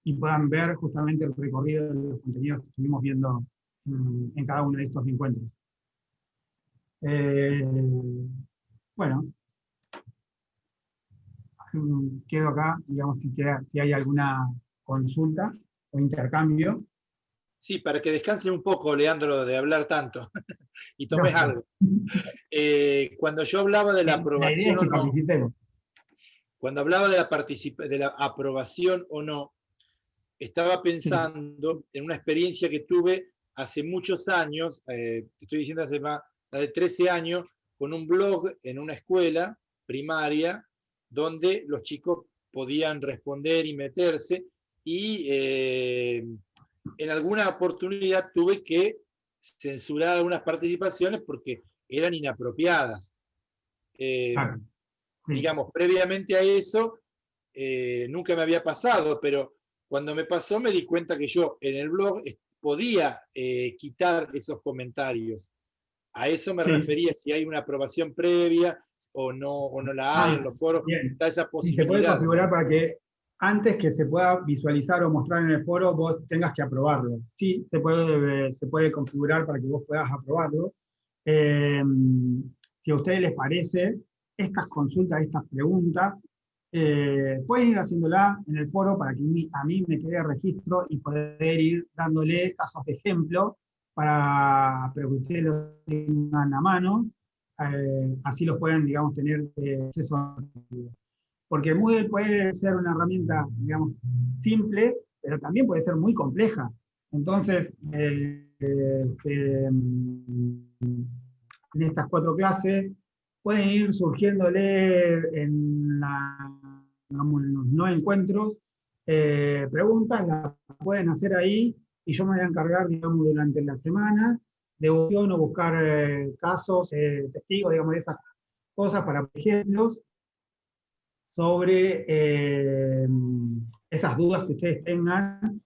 y puedan ver justamente el recorrido de los contenidos que estuvimos viendo en cada uno de estos encuentros. Bueno, quedo acá, digamos, si hay alguna consulta o intercambio. Sí, para que descanse un poco, Leandro, de hablar tanto y tomes algo. Cuando yo hablaba de la aprobación la idea es que participemos. Cuando hablaba de la aprobación o no, estaba pensando en una experiencia que tuve hace muchos años, te estoy diciendo hace más de 13 años, con un blog en una escuela primaria, donde los chicos podían responder y meterse, y en alguna oportunidad tuve que censurar algunas participaciones porque eran inapropiadas. Digamos, previamente a eso, nunca me había pasado, pero cuando me pasó me di cuenta que yo en el blog podía quitar esos comentarios. A eso me refería, si hay una aprobación previa o no la hay en los foros, está esa posibilidad. Y se puede configurar para que antes que se pueda visualizar o mostrar en el foro, vos tengas que aprobarlo. Sí, se puede configurar para que vos puedas aprobarlo. Si a ustedes les parece, estas consultas, estas preguntas, pueden ir haciéndola en el foro para que a mí me quede registro y poder ir dándole casos de ejemplo para que ustedes lo tengan a mano, así los pueden, digamos, tener acceso a. Porque Moodle puede ser una herramienta, digamos, simple, pero también puede ser muy compleja. Entonces, en estas 4 clases pueden ir surgiéndole en los no encuentros preguntas, las pueden hacer ahí, y yo me voy a encargar, digamos, durante la semana de buscar casos, testigos, digamos, de esas cosas para ejemplos sobre esas dudas que ustedes tengan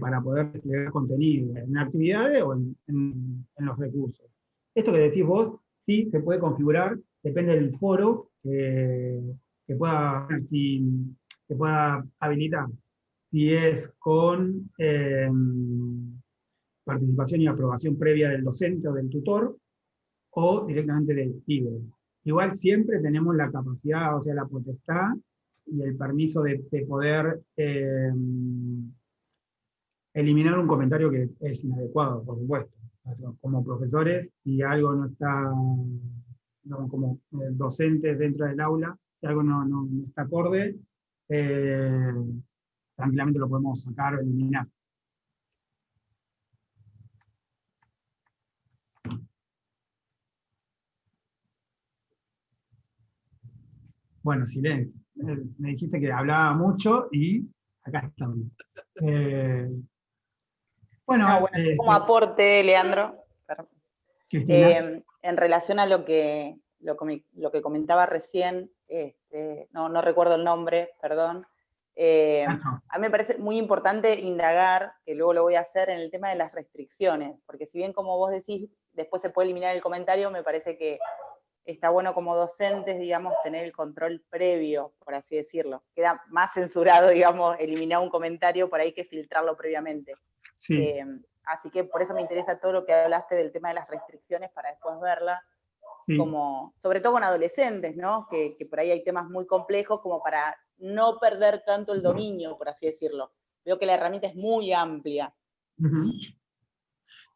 para poder desplegar contenido en actividades o en los recursos. Esto que decís vos, sí, se puede configurar, depende del foro que pueda habilitar. Si es con participación y aprobación previa del docente o del tutor, o directamente del libre. Igual siempre tenemos la capacidad, o sea, la potestad y el permiso de poder eliminar un comentario que es inadecuado, por supuesto. Como profesores, si algo no está, digamos, como docentes dentro del aula, si algo no está acorde, tranquilamente lo podemos sacar o eliminar. Bueno, silencio. Me dijiste que hablaba mucho y acá estamos. Bueno, como aporte, Leandro, en relación a lo que comentaba recién, no recuerdo el nombre, perdón. A mí me parece muy importante indagar, que luego lo voy a hacer, en el tema de las restricciones, porque si bien, como vos decís, después se puede eliminar el comentario, me parece que está bueno como docentes, digamos, tener el control previo, por así decirlo. Queda más censurado, digamos, eliminar un comentario por ahí que filtrarlo previamente. Sí. Así que por eso me interesa todo lo que hablaste del tema de las restricciones para después verla, sí, como, sobre todo con adolescentes, ¿no? Que por ahí hay temas muy complejos como para no perder tanto el dominio, por así decirlo. Veo que la herramienta es muy amplia.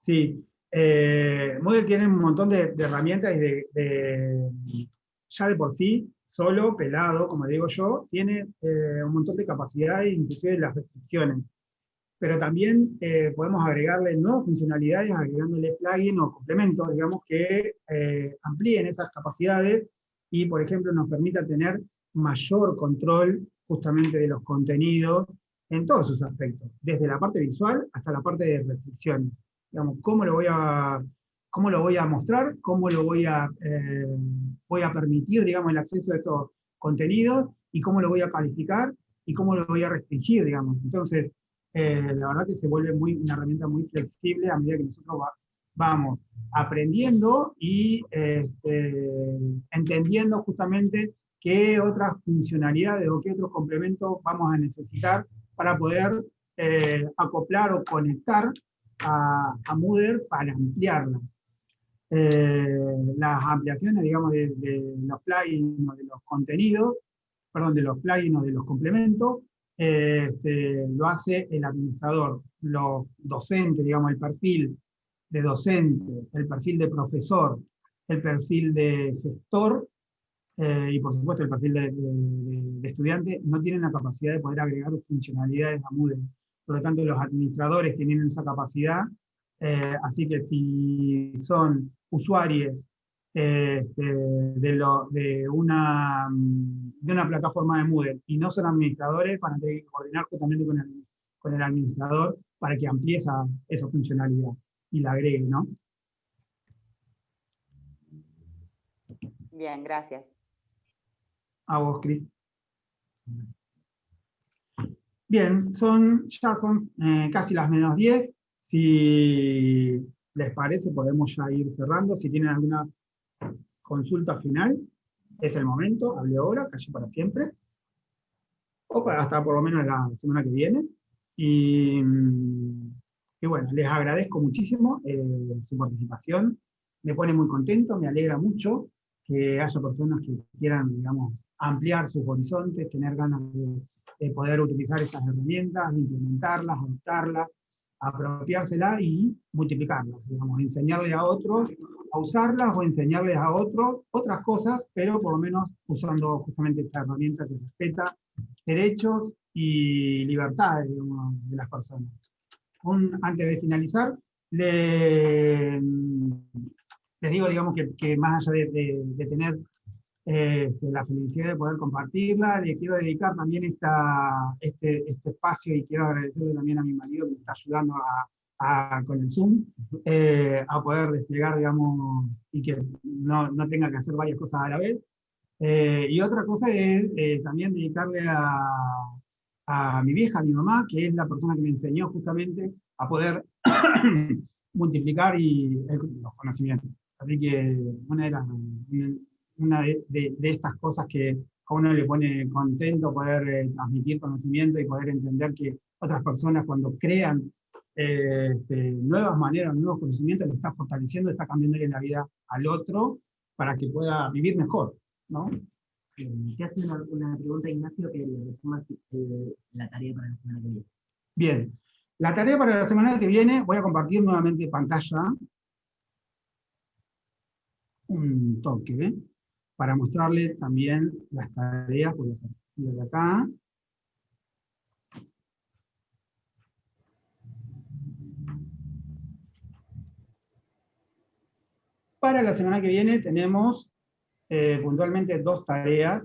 Sí. Moodle tiene un montón de herramientas y ya de por sí, solo, pelado, como digo yo, tiene un montón de capacidades, inclusive las restricciones. Pero también podemos agregarle nuevas funcionalidades, agregándole plugins o complementos, digamos, que amplíen esas capacidades y, por ejemplo, nos permita tener mayor control justamente de los contenidos en todos sus aspectos, desde la parte visual hasta la parte de restricciones. Digamos, cómo lo voy a mostrar, cómo lo voy a permitir, digamos, el acceso a esos contenidos y cómo lo voy a calificar y cómo lo voy a restringir, digamos. Entonces, la verdad que se vuelve una herramienta muy flexible a medida que nosotros vamos aprendiendo y entendiendo justamente qué otras funcionalidades o qué otros complementos vamos a necesitar para poder acoplar o conectar a Moodle para ampliarlas. Las ampliaciones, digamos, de los plugins o de los contenidos, perdón, de los plugins o de los complementos, lo hace el administrador, los docentes, digamos, el perfil de docente, el perfil de profesor, el perfil de gestor y por supuesto el perfil de estudiante, no tienen la capacidad de poder agregar funcionalidades a Moodle. Por lo tanto, los administradores tienen esa capacidad, así que si son usuarios de una plataforma de Moodle y no son administradores, van a tener que coordinar justamente con el administrador para que amplíe esa funcionalidad y la agregue, ¿no? Bien, gracias. A vos, Cris. Bien, ya son casi las -10. Si les parece, podemos ya ir cerrando. Si tienen alguna consulta final, es el momento, hable ahora, calle para siempre, o hasta por lo menos la semana que viene. Y bueno, les agradezco muchísimo su participación, me pone muy contento, me alegra mucho que haya personas que quieran, digamos, ampliar sus horizontes, tener ganas de poder utilizar estas herramientas, implementarlas, adoptarlas, apropiárselas y multiplicarlas, digamos, enseñarle a otros a usarlas o enseñarles a otros otras cosas, pero por lo menos usando justamente esta herramienta que respeta derechos y libertades, digamos, de las personas. Antes de finalizar, les digo, digamos, que más allá de tener la felicidad de poder compartirla, le quiero dedicar también este espacio y quiero agradecerle también a mi marido que me está ayudando con el Zoom, a poder desplegar, digamos, y que no tenga que hacer varias cosas a la vez. Y otra cosa es también dedicarle a mi vieja, a mi mamá, que es la persona que me enseñó justamente a poder multiplicar los conocimientos. Así que una de estas cosas que a uno le pone contento poder transmitir conocimiento y poder entender que otras personas cuando crean nuevas maneras, nuevos conocimientos, le está fortaleciendo, está cambiando la vida al otro para que pueda vivir mejor, ¿no? Te hace una pregunta, Ignacio, que le resuma la tarea para la semana que viene. Bien, la tarea para la semana que viene, voy a compartir nuevamente pantalla, un toque, para mostrarle también las tareas, voy a hacer de acá. Para la semana que viene tenemos puntualmente 2 tareas.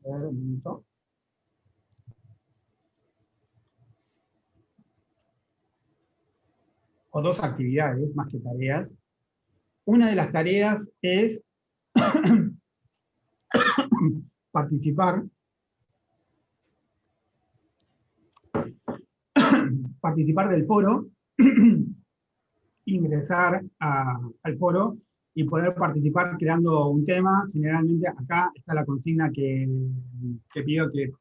A ver, un minuto. O 2 actividades, más que tareas. Una de las tareas es participar del foro, ingresar al foro y poder participar creando un tema. Generalmente acá está la consigna que pido que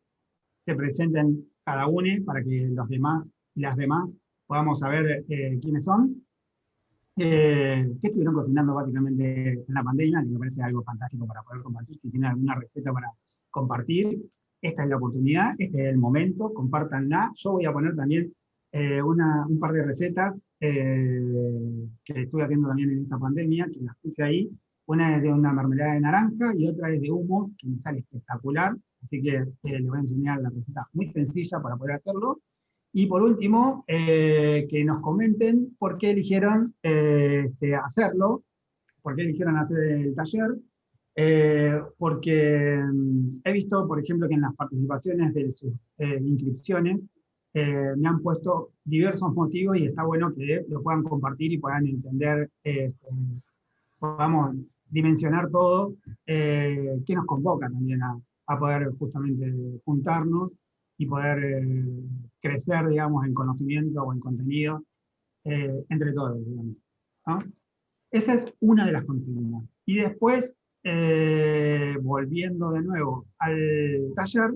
se presenten cada uno para que los demás y las demás podamos saber quiénes son. Que estuvieron cocinando básicamente en la pandemia, que me parece algo fantástico para poder compartir. Si tienen alguna receta para compartir, esta es la oportunidad, este es el momento, compártanla. Yo voy a poner también un par de recetas que estuve haciendo también en esta pandemia, que las puse ahí. Una es de una mermelada de naranja y otra es de hummus, que me sale espectacular. Así que les voy a enseñar la receta muy sencilla para poder hacerlo. Y por último, que nos comenten por qué eligieron hacerlo, por qué eligieron hacer el taller, porque he visto, por ejemplo, que en las participaciones de sus inscripciones me han puesto diversos motivos y está bueno que lo puedan compartir y puedan entender, podamos dimensionar todo, que nos convoca también a poder justamente juntarnos y poder crecer, digamos, en conocimiento o en contenido entre todos, digamos, ¿no? Esa es una de las consignas. Y después, volviendo de nuevo al taller,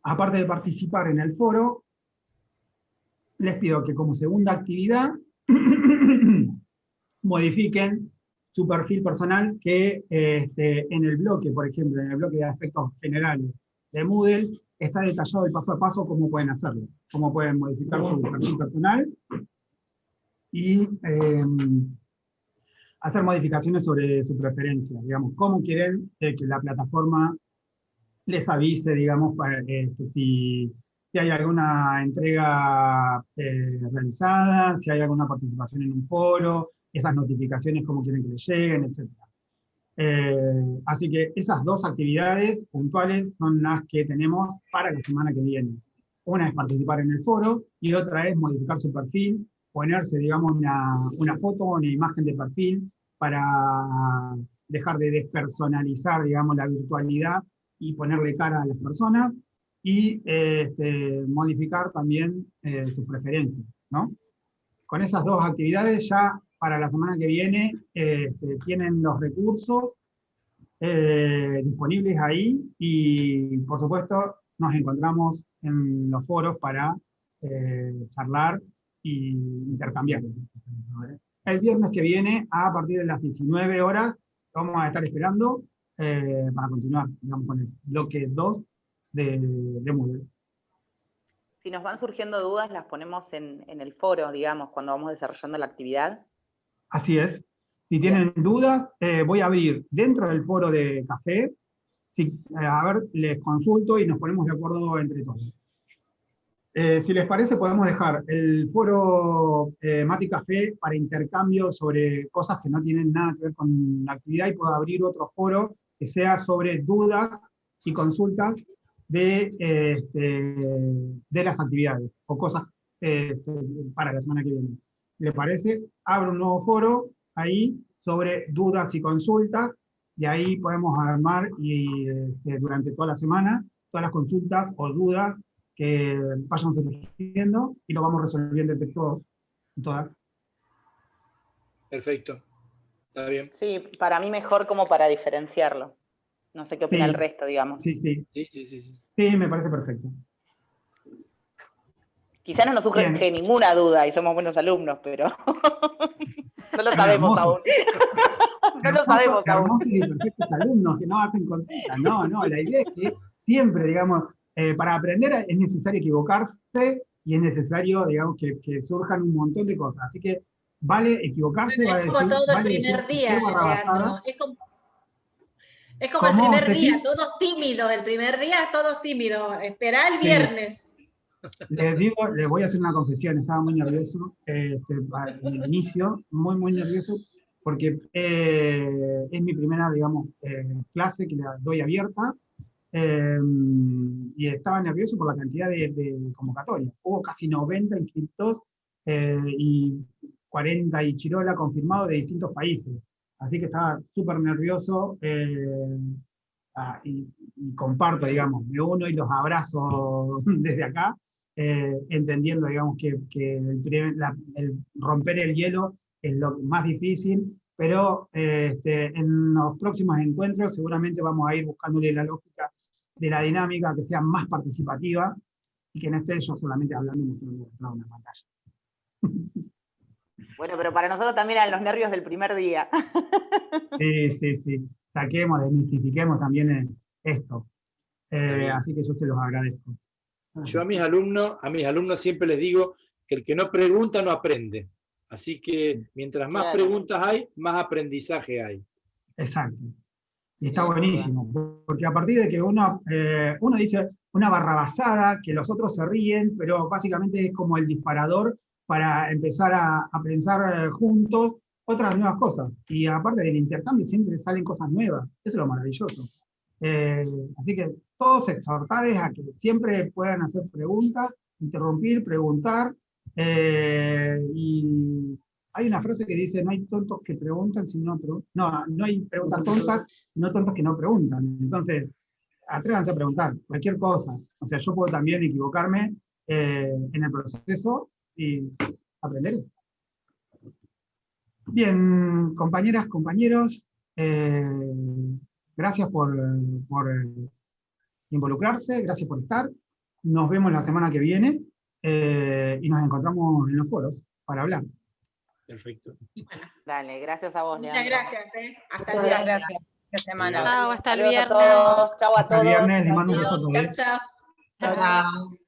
aparte de participar en el foro, les pido que como segunda actividad modifiquen su perfil personal, que en el bloque, por ejemplo, en el bloque de aspectos generales de Moodle, está detallado el paso a paso cómo pueden hacerlo, cómo pueden modificar su perfil personal y hacer modificaciones sobre su preferencia, digamos, cómo quieren que la plataforma les avise, digamos, para, si hay alguna entrega realizada, si hay alguna participación en un foro, esas notificaciones, cómo quieren que les lleguen, etc. Así que esas 2 actividades puntuales son las que tenemos para la semana que viene. Una es participar en el foro y otra es modificar su perfil, ponerse, digamos, una foto o una imagen de perfil para dejar de despersonalizar, digamos, la virtualidad y ponerle cara a las personas y modificar también sus preferencias, ¿no? Con esas 2 actividades ya para la semana que viene tienen los recursos disponibles ahí y por supuesto nos encontramos en los foros para charlar y intercambiar. El viernes que viene, a partir de las 19 horas, vamos a estar esperando para continuar, digamos, con el bloque 2 de Moodle. Si nos van surgiendo dudas, las ponemos en el foro, digamos, cuando vamos desarrollando la actividad. Así es. Si tienen dudas, voy a abrir dentro del foro de café. A ver, les consulto y nos ponemos de acuerdo entre todos. Si les parece, podemos dejar el foro Mate y Café para intercambio sobre cosas que no tienen nada que ver con la actividad y puedo abrir otro foro que sea sobre dudas y consultas de las actividades o cosas para la semana que viene. ¿Les parece? Abro un nuevo foro ahí sobre dudas y consultas y ahí podemos armar y durante toda la semana todas las consultas o dudas que vayan surgiendo y lo vamos resolviendo entre todos y todas. Perfecto. Está bien. Sí, para mí mejor como para diferenciarlo. No sé qué opina Sí. el resto, digamos. Sí, sí. Sí. Sí, me parece perfecto. Quizás no nos surge Bien. ninguna duda y somos buenos alumnos, pero no lo sabemos aún. No lo sabemos aún. Hermosos y perfectos alumnos que no hacen consulta. No, la idea es que siempre, digamos, para aprender es necesario equivocarse y es necesario, digamos, que surjan un montón de cosas. Así que vale equivocarse. Bueno, es como todo el vale primer día, Leandro. Es como el primer día, todos tímidos. El primer día todos tímidos. Esperá el viernes. Les voy a hacer una confesión, estaba muy nervioso en el inicio, muy nervioso, porque es mi primera, digamos, clase que la doy abierta, y estaba nervioso por la cantidad de convocatorias. Hubo casi 90 inscritos y 40 y chirola confirmados de distintos países, así que estaba súper nervioso. Y comparto, digamos, me uno y los abrazo desde acá, entendiendo, digamos, que el romper el hielo es lo más difícil, pero en los próximos encuentros seguramente vamos a ir buscándole la lógica de la dinámica que sea más participativa y que no esté yo solamente hablando y mostrando una pantalla. Bueno, pero para nosotros también eran los nervios del primer día. Sí. Saquemos, desmitifiquemos también esto. Así que yo se los agradezco. Yo a mis alumnos siempre les digo que el que no pregunta no aprende. Así que mientras más preguntas hay, más aprendizaje hay. Exacto. Y está buenísimo, porque a partir de que uno dice una barrabasada, que los otros se ríen, pero básicamente es como el disparador para empezar a pensar juntos otras nuevas cosas. Y aparte del intercambio siempre salen cosas nuevas. Eso es lo maravilloso. Así que todos exhortarles a que siempre puedan hacer preguntas, interrumpir, preguntar. Y hay una frase que dice, no hay tontos que preguntan, sino no hay preguntas tontas, no tontos que no preguntan. Entonces, atrévanse a preguntar cualquier cosa. O sea, yo puedo también equivocarme en el proceso y aprender. Bien, compañeras, compañeros, gracias por involucrarse, gracias por estar. Nos vemos la semana que viene y nos encontramos en los foros para hablar. Perfecto. Dale, gracias a vos, Muchas Leandro. gracias. Hasta el Muchas viernes. gracias. Esta semana. Chao, hasta el Saludos viernes. a todos. Chau a Hasta el todos. viernes, les mando un beso a Adiós, todos. chao. Chao.